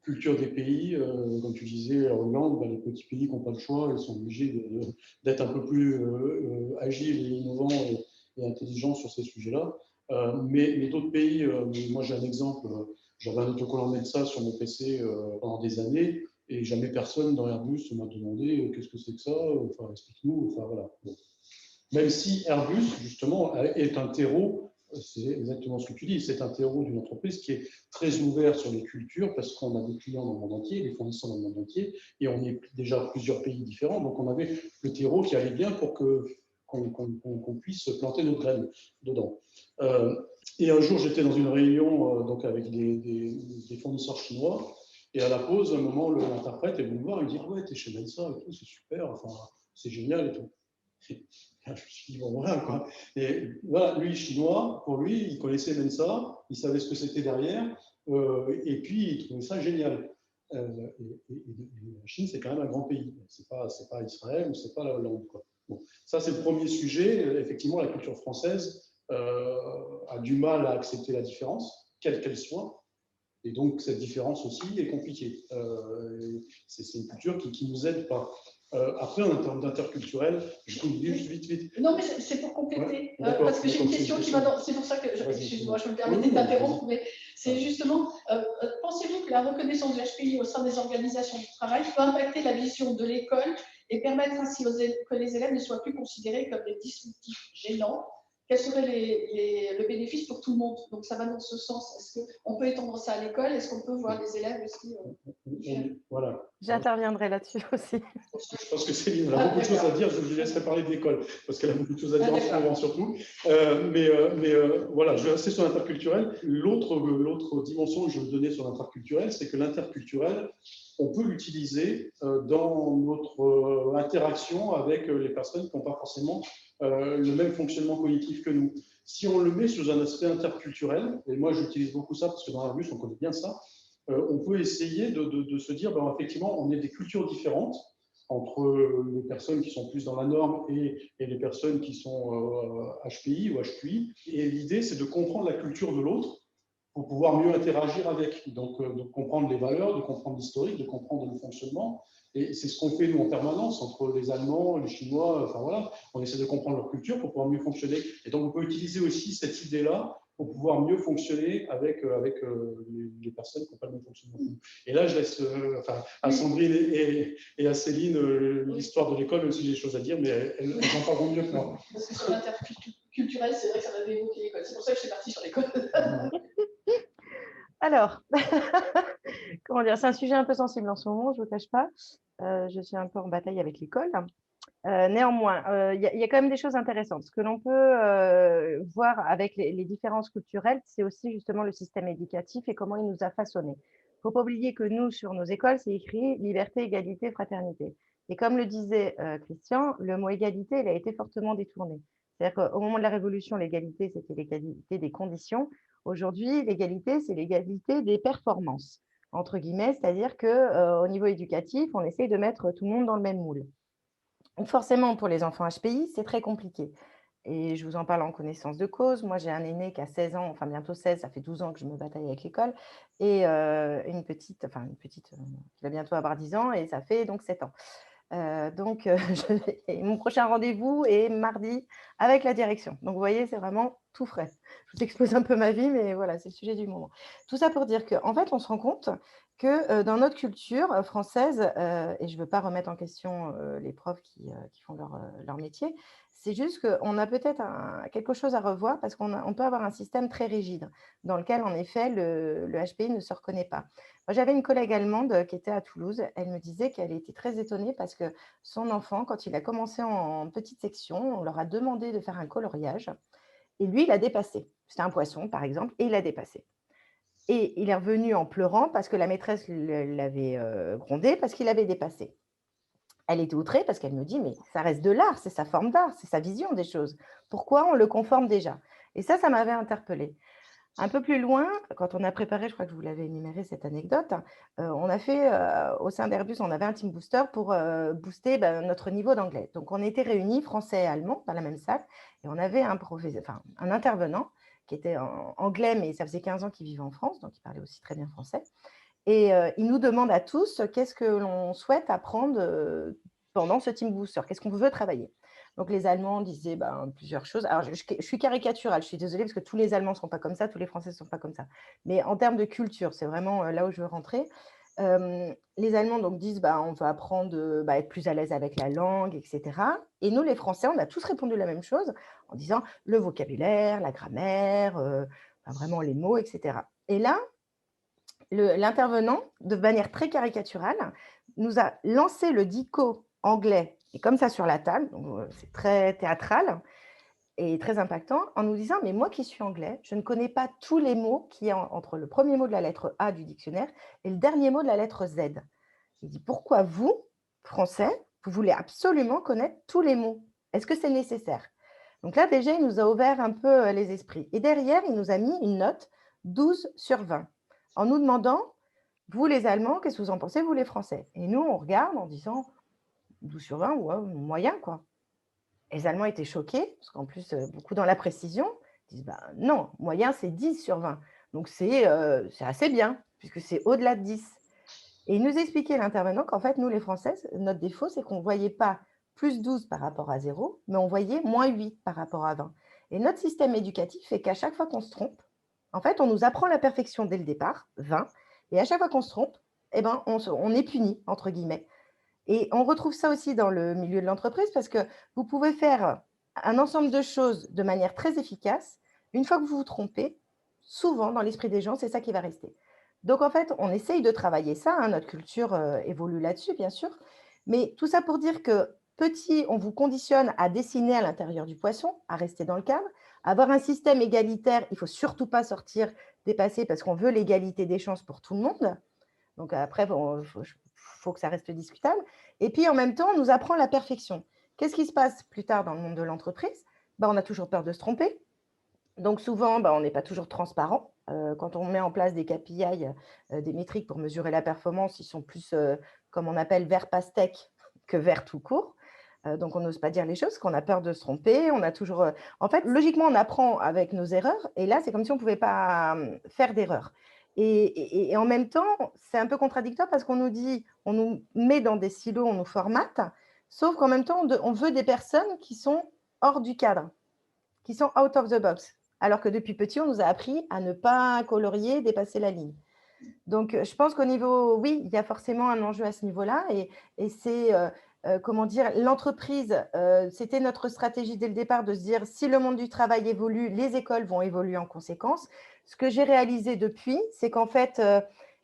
Culture des pays, comme tu disais, en Hollande, les petits pays qui n'ont pas le choix, ils sont obligés d'être un peu plus agiles et innovants et intelligents sur ces sujets-là. Mais d'autres pays, moi j'ai un exemple, j'avais un autocollant Mensa sur mon PC pendant des années, et jamais personne dans Airbus m'a demandé qu'est-ce que c'est que ça, enfin explique-nous, enfin voilà. Bon. Même si Airbus, justement, est un terreau, c'est exactement ce que tu dis, c'est un terreau d'une entreprise qui est très ouvert sur les cultures parce qu'on a des clients dans le monde entier, des fournisseurs dans le monde entier, et on est déjà plusieurs pays différents, donc on avait le terreau qui allait bien pour qu'on puisse planter nos graines dedans. Et un jour, j'étais dans une réunion donc avec des fournisseurs chinois, et à la pause, à un moment, l'interprète est venu me voir, il me dit « Ouais, t'es chez Mensa et tout, c'est super, enfin, c'est génial et tout. » Je me suis dit, bon, voilà, quoi. Et voilà, lui, chinois, pour lui, il connaissait Mensa, il savait ce que c'était derrière, et puis il trouvait ça génial. Et la Chine, c'est quand même un grand pays. C'est pas Israël ou c'est pas la Hollande, quoi. Bon, ça, c'est le premier sujet. Effectivement, la culture française a du mal à accepter la différence, quelle qu'elle soit. Et donc, cette différence aussi est compliquée. C'est une culture qui ne nous aide pas. Après, en termes d'interculturel, je trouve vite. Non, mais c'est pour compléter, ouais, parce que j'ai une question qui va dans. C'est pour ça que, excuse-moi, je me permettais d'interrompre, mais c'est justement, pensez-vous que la reconnaissance du HPI au sein des organisations du travail peut impacter la vision de l'école et permettre ainsi que les élèves ne soient plus considérés comme des disruptifs gênants? Quel serait le bénéfice pour tout le monde? Donc, ça va dans ce sens. Est-ce qu'on peut étendre ça à l'école? Est-ce qu'on peut voir les élèves aussi Voilà. J'interviendrai là-dessus aussi. Je pense que Céline a beaucoup de choses à dire. Je lui laisserai parler de l'école parce qu'elle a beaucoup de choses à dire en ce moment surtout. Voilà, je vais rester sur l'interculturel. L'autre dimension que je veux donner sur l'interculturel, c'est que l'interculturel, on peut l'utiliser dans notre interaction avec les personnes qui n'ont pas forcément le même fonctionnement cognitif que nous. Si on le met sous un aspect interculturel, et moi j'utilise beaucoup ça parce que dans Airbus on connaît bien ça, on peut essayer de se dire, effectivement, on est des cultures différentes entre les personnes qui sont plus dans la norme et les personnes qui sont HPI ou HQI. Et l'idée, c'est de comprendre la culture de l'autre pour pouvoir mieux interagir avec. Donc, de comprendre les valeurs, de comprendre l'historique, de comprendre le fonctionnement. Et c'est ce qu'on fait, nous, en permanence, entre les Allemands, les Chinois, enfin voilà, on essaie de comprendre leur culture pour pouvoir mieux fonctionner. Et donc, on peut utiliser aussi cette idée-là pour pouvoir mieux fonctionner avec les personnes qui n'ont pas le même fonctionnement. Et là, je laisse à Sandrine et à Céline l'histoire de l'école, même si j'ai des choses à dire, mais elles en parleront mieux que moi. Parce que sur l'interculturel, c'est vrai que ça m'avait évoqué l'école. C'est pour ça que je suis partie sur l'école. Alors, comment dire, c'est un sujet un peu sensible en ce moment, je ne vous cache pas. Je suis un peu en bataille avec l'école. Néanmoins, il y a quand même des choses intéressantes. Ce que l'on peut voir avec les différences culturelles, c'est aussi justement le système éducatif et comment il nous a façonnés. Il ne faut pas oublier que nous, sur nos écoles, c'est écrit liberté, égalité, fraternité. Et comme le disait Christian, le mot égalité, il a été fortement détourné. C'est-à-dire qu'au moment de la Révolution, l'égalité, c'était l'égalité des conditions. Aujourd'hui, l'égalité, c'est l'égalité des performances, entre guillemets, c'est-à-dire qu'au niveau éducatif, on essaye de mettre tout le monde dans le même moule. Forcément, pour les enfants HPI, c'est très compliqué. Et je vous en parle en connaissance de cause. Moi, j'ai un aîné qui a 16 ans, enfin bientôt 16, ça fait 12 ans que je me bataille avec l'école, et une petite qui va bientôt avoir 10 ans, et ça fait donc 7 ans. Mon prochain rendez-vous est mardi avec la direction. Donc, vous voyez, c'est vraiment tout frais. Je vous expose un peu ma vie, mais voilà, c'est le sujet du moment. Tout ça pour dire qu'en fait, on se rend compte que dans notre culture française, et je ne veux pas remettre en question les profs qui font leur métier, c'est juste qu'on a peut-être quelque chose à revoir parce qu'on peut avoir un système très rigide dans lequel, en effet, le HPI ne se reconnaît pas. Moi, j'avais une collègue allemande qui était à Toulouse. Elle me disait qu'elle était très étonnée parce que son enfant, quand il a commencé en petite section, on leur a demandé de faire un coloriage et lui, il a dépassé. C'était un poisson, par exemple, et il a dépassé. Et il est revenu en pleurant parce que la maîtresse l'avait grondé parce qu'il avait dépassé. Elle était outrée parce qu'elle me dit, mais ça reste de l'art, c'est sa forme d'art, c'est sa vision des choses. Pourquoi on le conforme déjà? Et ça m'avait interpellée. Un peu plus loin, quand on a préparé, je crois que je vous l'avais énuméré cette anecdote, on a fait, au sein d'Airbus, on avait un team booster pour booster notre niveau d'anglais. Donc, on était réunis, français et allemands, dans la même salle, et on avait un intervenant qui était en anglais, mais ça faisait 15 ans qu'il vivait en France, donc il parlait aussi très bien français. Et il nous demande à tous qu'est-ce que l'on souhaite apprendre pendant ce team booster, qu'est-ce qu'on veut travailler. Donc, les Allemands disaient plusieurs choses. Alors, je suis caricaturale, je suis désolée parce que tous les Allemands ne sont pas comme ça, tous les Français ne sont pas comme ça. Mais en termes de culture, c'est vraiment là où je veux rentrer. Les Allemands donc, disent on veut apprendre à être plus à l'aise avec la langue, etc. Et nous, les Français, on a tous répondu la même chose en disant le vocabulaire, la grammaire, vraiment les mots, etc. Et là, l'intervenant, de manière très caricaturale, nous a lancé le dico anglais, et comme ça sur la table, c'est très théâtral et très impactant, en nous disant, mais moi qui suis anglais, je ne connais pas tous les mots qu'il y a entre le premier mot de la lettre A du dictionnaire et le dernier mot de la lettre Z. Il dit, pourquoi vous, Français, vous voulez absolument connaître tous les mots? Est-ce que c'est nécessaire? Donc là, déjà, il nous a ouvert un peu les esprits. Et derrière, il nous a mis une note 12 sur 20, en nous demandant, vous les Allemands, qu'est-ce que vous en pensez, vous les Français? Et nous, on regarde en disant 12 sur 20, ouais, moyen, quoi. Et les Allemands étaient choqués, parce qu'en plus, beaucoup dans la précision, ils disent, non, moyen, c'est 10 sur 20. Donc, c'est assez bien, puisque c'est au-delà de 10. Et il nous expliquait, l'intervenant, qu'en fait, nous, les Français, notre défaut, c'est qu'on ne voyait pas plus 12 par rapport à 0, mais on voyait moins 8 par rapport à 20. Et notre système éducatif fait qu'à chaque fois qu'on se trompe, en fait, on nous apprend la perfection dès le départ, 20, et à chaque fois qu'on se trompe, on est puni, entre guillemets. Et on retrouve ça aussi dans le milieu de l'entreprise parce que vous pouvez faire un ensemble de choses de manière très efficace. Une fois que vous vous trompez, souvent, dans l'esprit des gens, c'est ça qui va rester. Donc, en fait, on essaye de travailler ça. Notre culture évolue là-dessus, bien sûr. Mais tout ça pour dire que petit, on vous conditionne à dessiner à l'intérieur du poisson, à rester dans le cadre. Avoir un système égalitaire, il ne faut surtout pas sortir dépassé parce qu'on veut l'égalité des chances pour tout le monde. Donc après, faut que ça reste discutable. Et puis en même temps, on nous apprend la perfection. Qu'est-ce qui se passe plus tard dans le monde de l'entreprise? On a toujours peur de se tromper. Donc souvent, on n'est pas toujours transparent. Quand on met en place des KPI, des métriques pour mesurer la performance, ils sont plus, comme on appelle, vert pastèque que vert tout court. Donc on n'ose pas dire les choses parce qu'on a peur de se tromper. On a toujours, en fait, logiquement, on apprend avec nos erreurs. Et là, c'est comme si on ne pouvait pas faire d'erreurs. Et en même temps, c'est un peu contradictoire parce qu'on nous dit, on nous met dans des silos, on nous formate, sauf qu'en même temps, on veut des personnes qui sont hors du cadre, qui sont out of the box. Alors que depuis petit, on nous a appris à ne pas colorier, dépasser la ligne. Donc, je pense qu'au niveau, oui, il y a forcément un enjeu à ce niveau-là. Et c'est, comment dire, l'entreprise, c'était notre stratégie dès le départ de se dire, si le monde du travail évolue, les écoles vont évoluer en conséquence. Ce que j'ai réalisé depuis, c'est qu'en fait,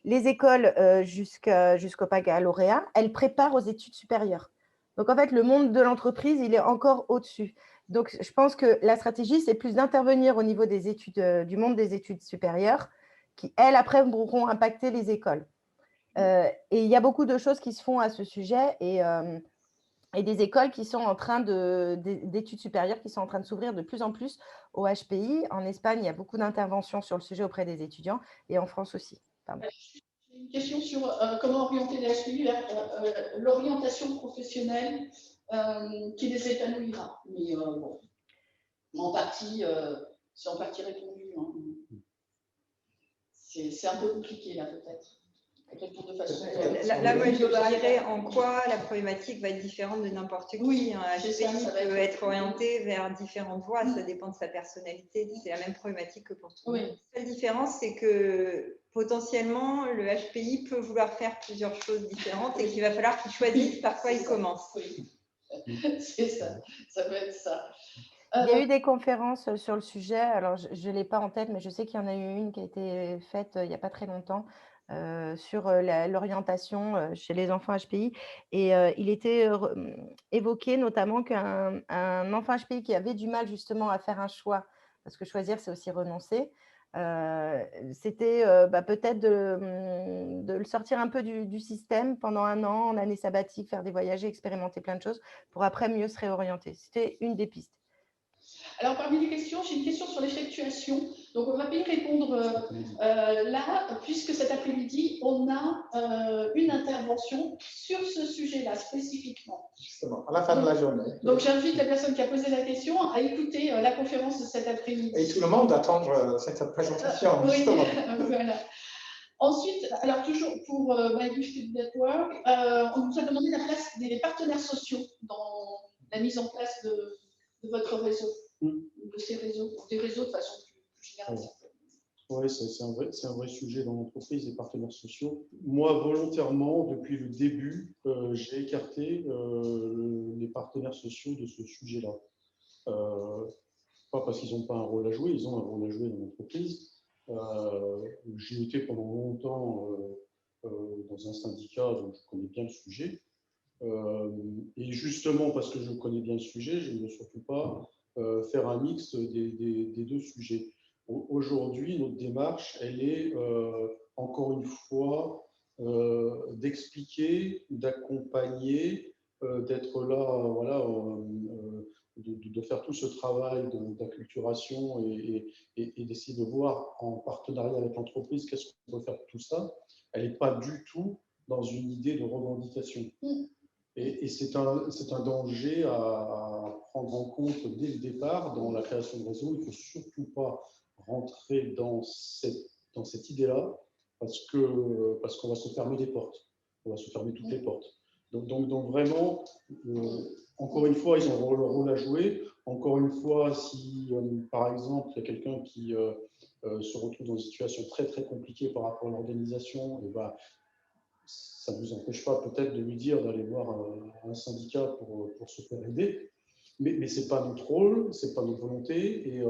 les écoles, jusqu'au baccalauréat, elles préparent aux études supérieures. Donc, en fait, le monde de l'entreprise, il est encore au-dessus. Donc, je pense que la stratégie, c'est plus d'intervenir au niveau des études, du monde des études supérieures, qui, elles, après, pourront impacter les écoles. Et il y a beaucoup de choses qui se font à ce sujet et des écoles qui sont en train d'études supérieures qui sont en train de s'ouvrir de plus en plus au HPI. En Espagne, il y a beaucoup d'interventions sur le sujet auprès des étudiants et en France aussi. Pardon. Une question sur comment orienter les HPI vers l'orientation professionnelle qui les épanouira. Mais bon, en partie, c'est en partie répondu. Hein. C'est un peu compliqué là peut-être. répondre de façon… Là, moi, je dirais en quoi la problématique va être différente de n'importe qui. Oui, un HPI peut être orienté vers différentes voies, ça dépend de sa personnalité. C'est la même problématique que pour tout le monde. La seule différence, c'est que potentiellement, le HPI peut vouloir faire plusieurs choses différentes et qu'il va falloir qu'il choisisse par quoi il commence. Oui, c'est ça, ça peut être ça. Il y a eu des conférences sur le sujet, alors je ne l'ai pas en tête, mais je sais qu'il y en a eu une qui a été faite il n'y a pas très longtemps sur l'orientation chez les enfants HPI. Et il était évoqué notamment qu'un enfant HPI qui avait du mal justement à faire un choix, parce que choisir, c'est aussi renoncer, c'était peut-être de le sortir un peu du système pendant 1 an, en année sabbatique, faire des voyages, expérimenter plein de choses, pour après mieux se réorienter. C'était une des pistes. Alors, parmi les questions, j'ai une question sur l'effectuation. Donc, on va bien répondre là, puisque cet après-midi, on a une intervention sur ce sujet-là, spécifiquement. Justement, à la fin de la journée. Donc, j'invite la personne qui a posé la question à écouter la conférence de cet après-midi. Et tout le monde attend cette présentation, justement. Voilà. Ensuite, alors toujours pour My Gifted Network, on nous a demandé la place des partenaires sociaux dans la mise en place de votre réseau, de ces réseaux, des réseaux de façon plus générale. Oui, c'est un vrai sujet dans l'entreprise, les partenaires sociaux. Moi, volontairement, depuis le début, j'ai écarté les partenaires sociaux de ce sujet-là. Pas parce qu'ils n'ont pas un rôle à jouer, ils ont un rôle à jouer dans l'entreprise. J'ai été pendant longtemps dans un syndicat, donc je connais bien le sujet. Et justement, parce que je connais bien le sujet, je ne veux surtout pas faire un mix des deux sujets. Aujourd'hui, notre démarche, elle est encore une fois d'expliquer, d'accompagner, d'être là, voilà, de faire tout ce travail d'acculturation et d'essayer de voir en partenariat avec l'entreprise qu'est-ce qu'on peut faire de tout ça. Elle n'est pas du tout dans une idée de revendication. Et c'est un danger à prendre en compte dès le départ dans la création de réseau. Il ne faut surtout pas rentrer dans cette idée-là parce qu'on va se fermer des portes. On va se fermer toutes les portes. Donc vraiment, encore une fois, ils ont leur rôle à jouer. Encore une fois, si par exemple, il y a quelqu'un qui se retrouve dans une situation très très compliquée par rapport à l'organisation, et ça ne nous empêche pas peut-être de lui dire d'aller voir un syndicat pour se faire aider. Mais ce n'est pas notre rôle, ce n'est pas notre volonté, et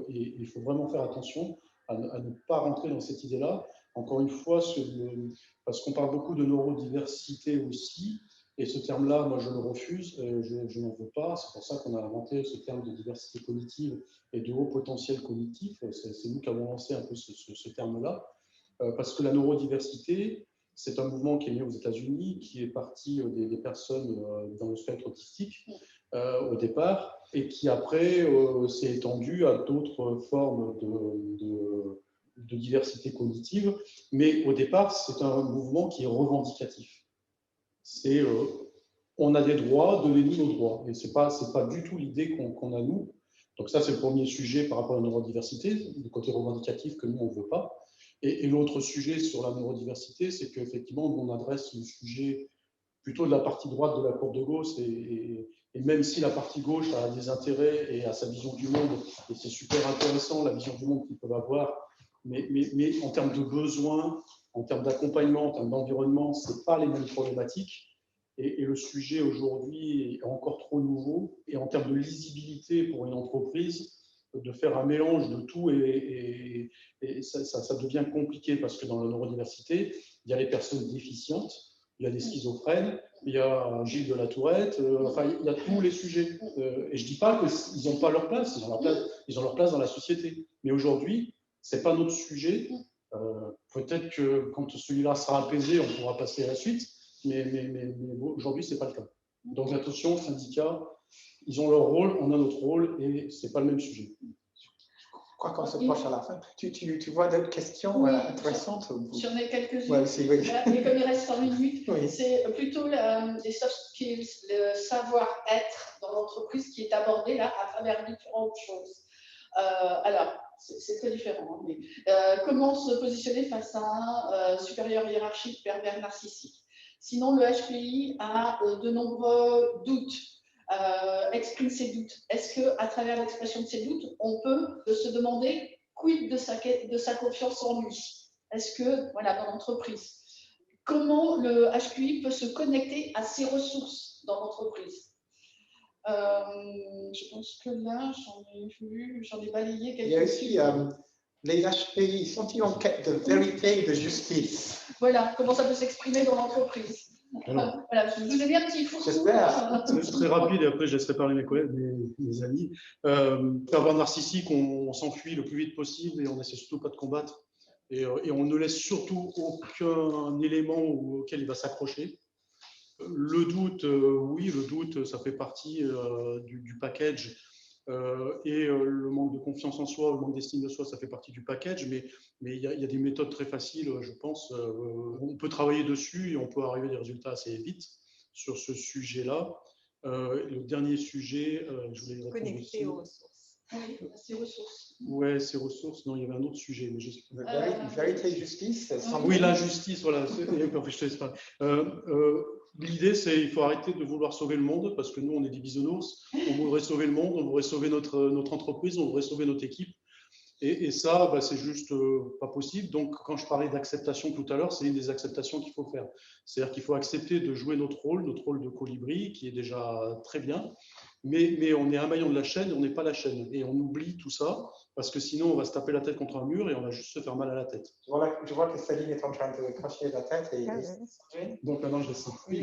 il faut vraiment faire attention à ne pas rentrer dans cette idée-là. Encore une fois, parce qu'on parle beaucoup de neurodiversité aussi, et ce terme-là, moi je le refuse, je n'en veux pas. C'est pour ça qu'on a inventé ce terme de diversité cognitive et de haut potentiel cognitif. C'est nous qui avons lancé un peu ce terme-là, parce que la neurodiversité, c'est un mouvement qui est né aux États-Unis, qui est parti des personnes dans le spectre autistique au départ, et qui après s'est étendu à d'autres formes de diversité cognitive. Mais au départ, c'est un mouvement qui est revendicatif. C'est on a des droits, donnez-nous nos droits. Et ce n'est pas du tout l'idée qu'on a nous. Donc ça, c'est le premier sujet par rapport à la neurodiversité, le côté revendicatif que nous, on ne veut pas. Et l'autre sujet sur la neurodiversité, c'est qu'effectivement, on adresse le sujet plutôt de la partie droite de la courbe de Gauss. Et même si la partie gauche a des intérêts et a sa vision du monde, et c'est super intéressant, la vision du monde qu'ils peuvent avoir, mais en termes de besoins, en termes d'accompagnement, en termes d'environnement, ce n'est pas les mêmes problématiques. Et le sujet aujourd'hui est encore trop nouveau. Et en termes de lisibilité pour une entreprise, de faire un mélange de tout, et ça devient compliqué parce que dans la neurodiversité, il y a les personnes déficientes, il y a des schizophrènes, il y a Gilles de la Tourette, enfin, il y a tous les sujets. Et je ne dis pas qu'ils n'ont pas leur place, ils ont leur place dans la société. Mais aujourd'hui, ce n'est pas notre sujet. Peut-être que quand celui-là sera apaisé, on pourra passer à la suite, mais aujourd'hui, ce n'est pas le cas. Donc attention, syndicats, ils ont leur rôle, on a notre rôle, et ce n'est pas le même sujet. Je crois qu'on se proche à la fin. Tu vois d'autres questions intéressantes? J'en ai quelques-unes. Ouais, oui. Mais comme il reste 5 minutes, oui. C'est plutôt les soft skills, le savoir-être dans l'entreprise qui est abordé là à travers différentes choses. Alors, c'est très différent. Hein, mais, comment se positionner face à un supérieur hiérarchique pervers narcissique? Sinon, le HPI a de nombreux doutes, exprime ses doutes. Est-ce qu'à travers l'expression de ses doutes, on peut se demander quid de sa confiance en lui? Est-ce que, voilà, dans l'entreprise, comment le HQI peut se connecter à ses ressources dans l'entreprise? Je pense que là, j'en ai balayé quelques-uns. Il y a aussi les HPI, sont-ils en quête de vérité et de justice? Voilà, comment ça peut s'exprimer dans l'entreprise. Alors, voilà, je vous ai mis un petit fourre-tout. J'espère. c'est très rapide et après je laisserai parler mes collègues, mes amis. Pervers narcissique, on s'enfuit le plus vite possible et on n'essaie surtout pas de combattre. Et on ne laisse surtout aucun élément auquel il va s'accrocher. Le doute, oui, le doute, ça fait partie du package. Le manque de confiance en soi, le manque d'estime de soi, ça fait partie du package, mais il y a des méthodes très faciles, je pense. On peut travailler dessus et on peut arriver à des résultats assez vite sur ce sujet-là. Le dernier sujet, je voulais répondre Connecté aussi. aux ressources. Oui, ses ressources. Ouais, ces ressources. Non, il y avait un autre sujet. Mais Vérité et justice. Oui, l'injustice, voilà. Je te laisse parler. L'idée, c'est qu'il faut arrêter de vouloir sauver le monde parce que nous, on est des bisounours. On voudrait sauver le monde, on voudrait sauver notre entreprise, on voudrait sauver notre équipe. Et ça, c'est juste pas possible. Donc, quand je parlais d'acceptation tout à l'heure, c'est une des acceptations qu'il faut faire. C'est-à-dire qu'il faut accepter de jouer notre rôle de colibri, qui est déjà très bien. Mais on est un maillon de la chaîne et on n'est pas la chaîne. Et on oublie tout ça parce que sinon, on va se taper la tête contre un mur et on va juste se faire mal à la tête. Je vois que Céline est en train de cracher la tête. Donc maintenant, je le sens. Oui,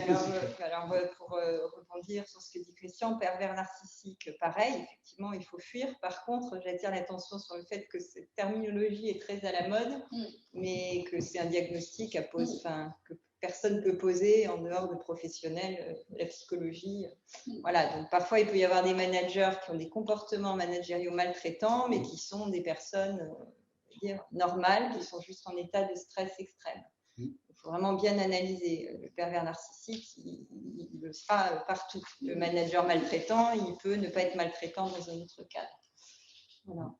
alors, pour rebondir sur ce que dit Christian, pervers narcissique, pareil, effectivement, il faut fuir. Par contre, j'attire l'attention sur le fait que cette terminologie est très à la mode, mais que c'est un diagnostic que personne ne peut poser en dehors de professionnels de la psychologie. Voilà, donc parfois, il peut y avoir des managers qui ont des comportements managériaux maltraitants, mais qui sont des personnes normales, qui sont juste en état de stress extrême. Il faut vraiment bien analyser. Le pervers narcissique, il le sera partout. Le manager maltraitant, il peut ne pas être maltraitant dans un autre cadre. Voilà.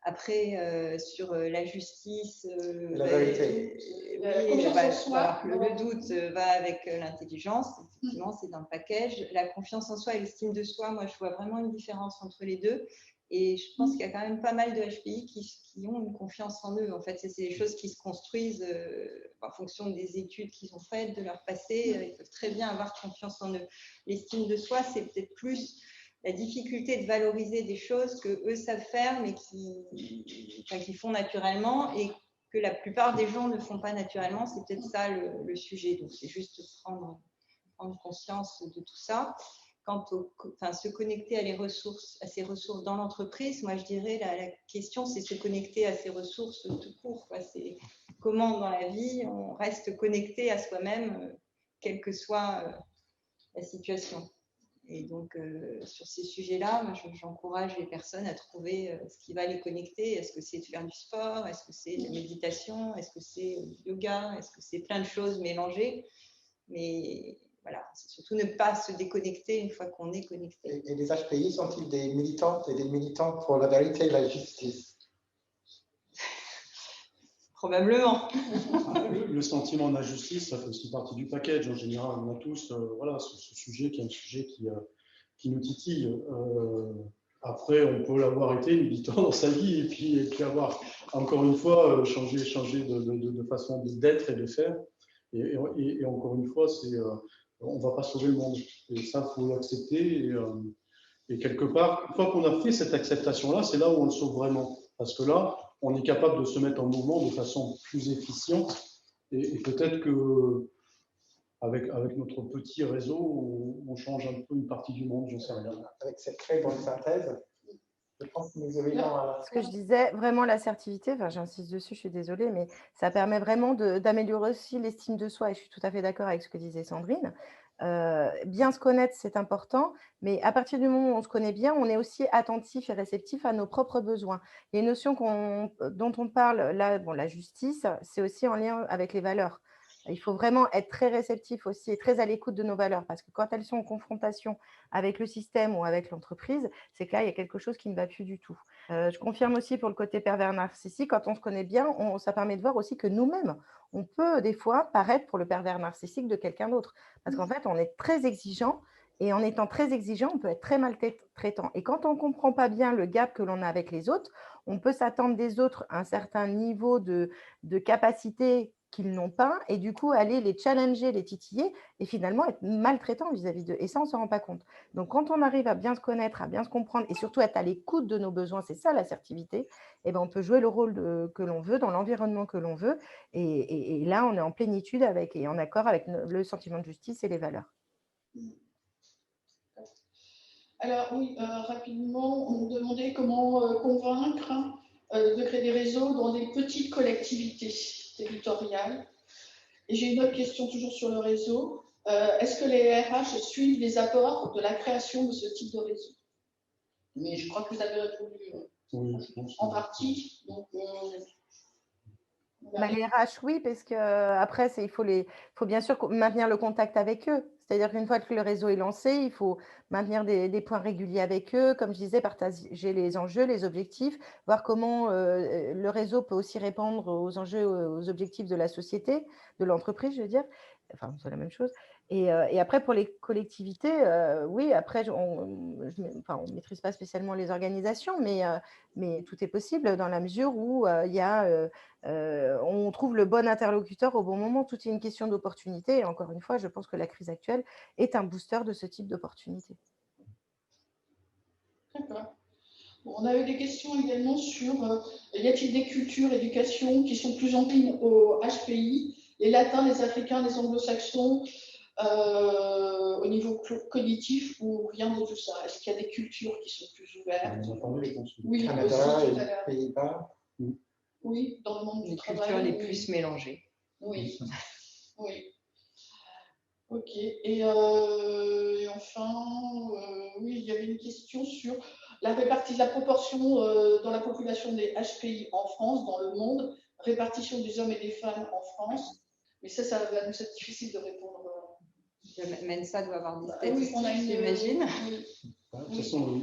Après, sur la justice, la vérité. Le doute va avec l'intelligence, effectivement, c'est dans le package. La confiance en soi et l'estime de soi, moi, je vois vraiment une différence entre les deux. Et je pense qu'il y a quand même pas mal de HPI qui ont une confiance en eux. En fait, c'est des choses qui se construisent en fonction des études qu'ils ont faites, de leur passé. Ils peuvent très bien avoir confiance en eux. L'estime de soi, c'est peut-être plus la difficulté de valoriser des choses que eux savent faire, mais qu'ils font naturellement et que la plupart des gens ne font pas naturellement. C'est peut-être ça le sujet. Donc, c'est juste prendre conscience de tout ça. Quant se connecter à ses ressources dans l'entreprise, moi je dirais la question c'est se connecter à ses ressources tout court. C'est comment dans la vie on reste connecté à soi-même, quelle que soit la situation. Et donc sur ces sujets-là, moi j'encourage les personnes à trouver ce qui va les connecter. Est-ce que c'est de faire du sport? Est-ce que c'est de la méditation? Est-ce que c'est du yoga? Est-ce que c'est plein de choses mélangées? Mais voilà, c'est surtout ne pas se déconnecter une fois qu'on est connecté. Et les HPI sont-ils des militantes et des militants pour la vérité et la justice? Probablement. Le sentiment d'injustice, ça fait aussi partie du package. En général, on a tous ce sujet qui est un sujet qui nous titille. Après, on peut l'avoir été militant dans sa vie et puis avoir, encore une fois, changé de façon d'être et de faire. Et encore une fois, on ne va pas sauver le monde. Et ça, il faut l'accepter. Et quelque part, une fois qu'on a fait cette acceptation-là, c'est là où on le sauve vraiment. Parce que là, on est capable de se mettre en mouvement de façon plus efficiente. Et peut-être qu'avec notre petit réseau, on change un peu une partie du monde, j'en sais rien. Avec cette très bonne synthèse, je pense que nous arrivons à la... Ce que je disais, vraiment l'assertivité, j'insiste dessus, je suis désolée, mais ça permet vraiment d'améliorer aussi l'estime de soi. Et je suis tout à fait d'accord avec ce que disait Sandrine. Bien se connaître, c'est important, mais à partir du moment où on se connaît bien, on est aussi attentif et réceptif à nos propres besoins. Les notions dont on parle là, la justice, c'est aussi en lien avec les valeurs. Il faut vraiment être très réceptif aussi et très à l'écoute de nos valeurs parce que quand elles sont en confrontation avec le système ou avec l'entreprise, c'est que là, il y a quelque chose qui ne va plus du tout. Je confirme aussi pour le côté pervers narcissique, quand on se connaît bien, ça permet de voir aussi que nous-mêmes, on peut des fois paraître pour le pervers narcissique de quelqu'un d'autre. Parce qu'en fait, on est très exigeant et en étant très exigeant, on peut être très maltraitant. Et quand on ne comprend pas bien le gap que l'on a avec les autres, on peut s'attendre des autres un certain niveau de capacité qu'ils n'ont pas et du coup aller les challenger, les titiller et finalement être maltraitant vis-à-vis d'eux. Et ça, on ne s'en rend pas compte. Donc, quand on arrive à bien se connaître, à bien se comprendre et surtout être à l'écoute de nos besoins, c'est ça l'assertivité, eh ben, on peut jouer le rôle que l'on veut, dans l'environnement que l'on veut. Et là, on est en plénitude avec, et en accord avec le sentiment de justice et les valeurs. Alors oui, rapidement, on me demandait comment convaincre de créer des réseaux dans des petites collectivités territoriales. Et j'ai une autre question toujours sur le réseau. Est-ce que les RH suivent les apports de la création de ce type de réseau? Mais je crois que vous avez répondu en partie. Donc, les RH, oui, parce qu'après, il faut bien sûr maintenir le contact avec eux. C'est-à-dire qu'une fois que le réseau est lancé, il faut maintenir des points réguliers avec eux. Comme je disais, partager les enjeux, les objectifs, voir comment le réseau peut aussi répondre aux enjeux, aux objectifs de la société, de l'entreprise, je veux dire. Enfin, c'est la même chose. Et après, pour les collectivités, oui, après, on ne maîtrise pas spécialement les organisations, mais tout est possible dans la mesure où on trouve le bon interlocuteur au bon moment. Tout est une question d'opportunité. Et encore une fois, je pense que la crise actuelle est un booster de ce type d'opportunité. D'accord. Bon, on a eu des questions également sur y a-t-il des cultures, éducation qui sont plus enclines au HPI, les latins, les africains, les anglo-saxons, au niveau cognitif ou rien de tout ça? Est-ce qu'il y a des cultures qui sont plus ouvertes? Oui, Canada et les Pays-Bas. Oui, dans le monde du travail. Les cultures les plus mélangées. Oui, oui. Ok. Et enfin, oui, il y avait une question sur la proportion dans la population des HPI en France, dans le monde, répartition des hommes et des femmes en France. Mais ça va nous être difficile de répondre. Mensa doit avoir des statistiques, j'imagine. De toute façon,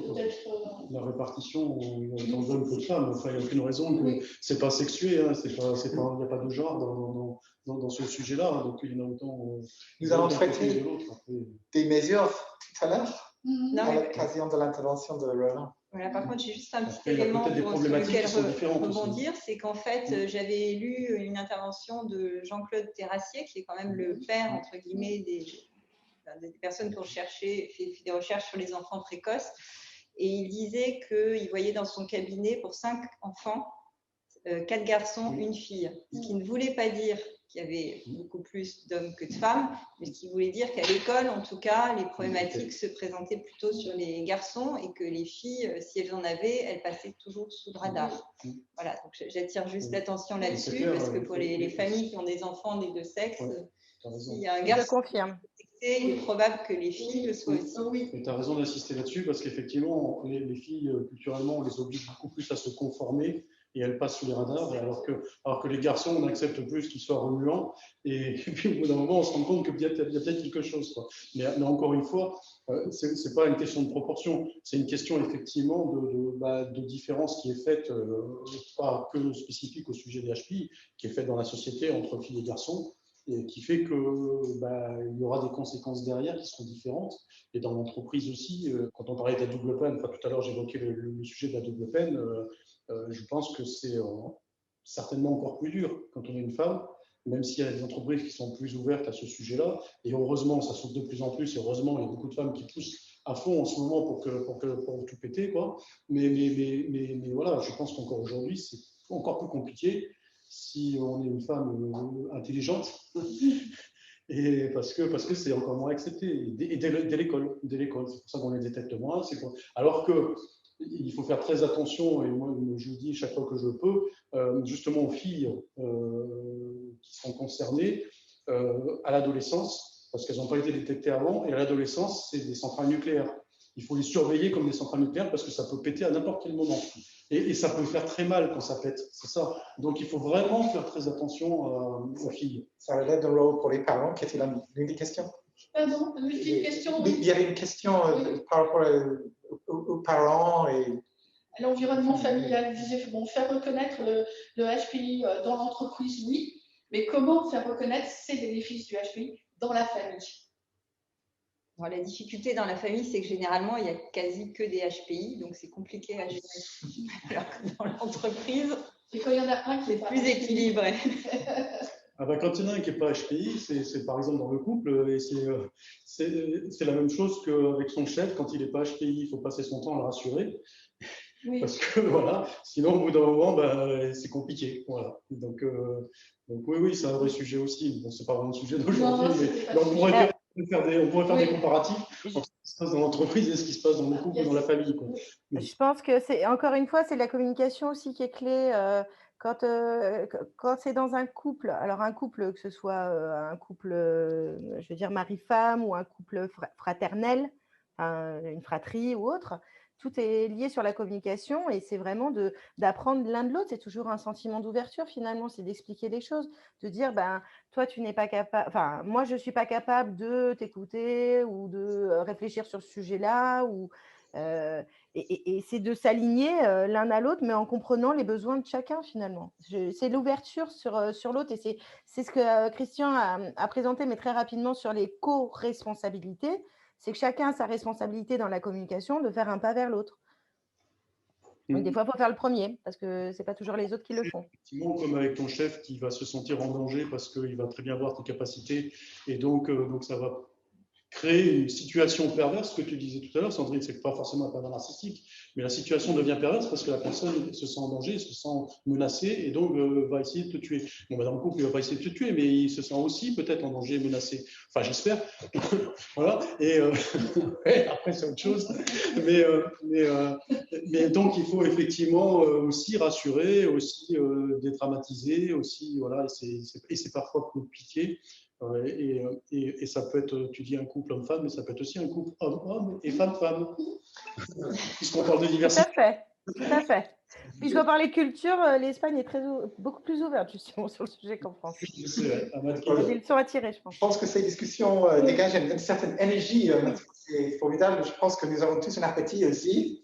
la répartition, dans hommes que de femmes, enfin, il n'y a aucune raison que c'est pas sexué, hein, il n'y a pas de genre dans ce sujet-là, donc il y en a autant. Nous allons traiter des mesures tout à l'heure, à l'occasion de l'intervention de Roland. Voilà, par contre, j'ai juste un petit élément sur lequel rebondir, c'est qu'en fait, j'avais lu une intervention de Jean-Claude Terrassier, qui est quand même le père, entre guillemets, des personnes qui ont fait des recherches sur les enfants précoces. Et il disait qu'il voyait dans son cabinet, pour 5 enfants, 4 garçons, 1 fille. Ce qui ne voulait pas dire qu'il y avait beaucoup plus d'hommes que de femmes, mais ce qui voulait dire qu'à l'école, en tout cas, les problématiques se présentaient plutôt sur les garçons et que les filles, si elles en avaient, elles passaient toujours sous le radar. Voilà, donc j'attire juste l'attention là-dessus, parce que pour les familles qui ont des enfants des deux sexes, s'il y a un garçon, il est probable que les filles le soient aussi. Oui. Tu as raison d'insister là-dessus, parce qu'effectivement, les filles, culturellement, on les oblige beaucoup plus à se conformer et elles passent sous les radars, alors que les garçons, on accepte plus qu'ils soient remuants, et puis au bout d'un moment, on se rend compte qu'il y a peut-être quelque chose, quoi. Mais encore une fois, ce n'est pas une question de proportion, c'est une question effectivement de différence qui est faite, pas que spécifique au sujet des HPI, qui est faite dans la société entre filles et garçons, et qui fait qu'il y aura des conséquences derrière qui seront différentes. Et dans l'entreprise aussi, quand on parlait de la double peine, tout à l'heure j'évoquais le sujet de la double peine, je pense que c'est certainement encore plus dur quand on est une femme, même s'il y a des entreprises qui sont plus ouvertes à ce sujet-là. Et heureusement, ça s'ouvre de plus en plus, et heureusement, il y a beaucoup de femmes qui poussent à fond en ce moment pour tout péter, quoi. Mais voilà, je pense qu'encore aujourd'hui, c'est encore plus compliqué si on est une femme intelligente, et parce que c'est encore moins accepté, et dès l'école, c'est pour ça qu'on les détecte moins. Alors qu'il faut faire très attention, et moi je le dis chaque fois que je peux, justement aux filles qui sont concernées à l'adolescence, parce qu'elles n'ont pas été détectées avant, et à l'adolescence, c'est des centrales nucléaires. Il faut les surveiller comme des centrales nucléaires parce que ça peut péter à n'importe quel moment. Et ça peut faire très mal quand ça pète, c'est ça. Donc il faut vraiment faire très attention aux filles. Ça relève d'un rôle pour les parents, qui était l'une des questions. Pardon, une question. Il y avait une question par rapport aux parents. L'environnement familial, bon, faire reconnaître le HPI dans l'entreprise, oui, mais comment faire reconnaître ces bénéfices du HPI dans la famille? Bon, la difficulté dans la famille, c'est que généralement, il n'y a quasi que des HPI, donc c'est compliqué à gérer. Alors que dans l'entreprise, et quand il y en a un qui est plus équilibré. Ah bah, quand il y en a un qui n'est pas HPI, c'est par exemple dans le couple, et c'est la même chose qu'avec son chef, quand il n'est pas HPI, il faut passer son temps à le rassurer. Oui. Parce que voilà, sinon au bout d'un moment, bah, c'est compliqué. Voilà. Donc oui, c'est un vrai sujet aussi. Bon, c'est pas vraiment le sujet d'aujourd'hui, mais on pourrait faire des comparatifs entre ce qui se passe dans l'entreprise et ce qui se passe dans le couple ou dans la famille, quoi. Mais je pense que c'est, encore une fois, c'est la communication aussi qui est clé. Quand c'est dans un couple, alors un couple, que ce soit un couple, je veux dire mari-femme ou un couple fraternel, une fratrie ou autre, tout est lié sur la communication et c'est vraiment d'apprendre l'un de l'autre. C'est toujours un sentiment d'ouverture finalement, c'est d'expliquer les choses, de dire ben, toi tu n'es pas capable, enfin moi je ne suis pas capable de t'écouter ou de réfléchir sur ce sujet-là ou et c'est de s'aligner l'un à l'autre, mais en comprenant les besoins de chacun finalement. C'est l'ouverture sur l'autre et c'est ce que Christian a présenté, mais très rapidement sur les co-responsabilités. C'est que chacun a sa responsabilité dans la communication de faire un pas vers l'autre. Donc, des fois, il faut faire le premier parce que ce n'est pas toujours les autres qui le font. Effectivement, comme avec ton chef qui va se sentir en danger parce qu'il va très bien voir tes capacités et donc ça va créer une situation perverse, ce que tu disais tout à l'heure, Sandrine, c'est pas forcément un pervers narcissique, mais la situation devient perverse parce que la personne se sent en danger, se sent menacée et donc va essayer de te tuer. Bon, dans le couple, il ne va pas essayer de te tuer, mais il se sent aussi peut-être en danger, menacé. Enfin, j'espère. Voilà. Et après, c'est autre chose. Mais donc, il faut effectivement aussi rassurer, aussi dédramatiser, aussi, voilà, et c'est parfois compliqué. Et ça peut être, tu dis un couple homme-femme, mais ça peut être aussi un couple homme-homme et femme-femme. Puisqu'on parle de diversité. Tout à fait. Puisqu'on parlait culture, l'Espagne est beaucoup plus ouverte justement sur le sujet qu'en France. Ils sont attirés, je pense. Je pense que ces discussions dégagent une certaine énergie. C'est formidable. Je pense que nous avons tous un appétit aussi.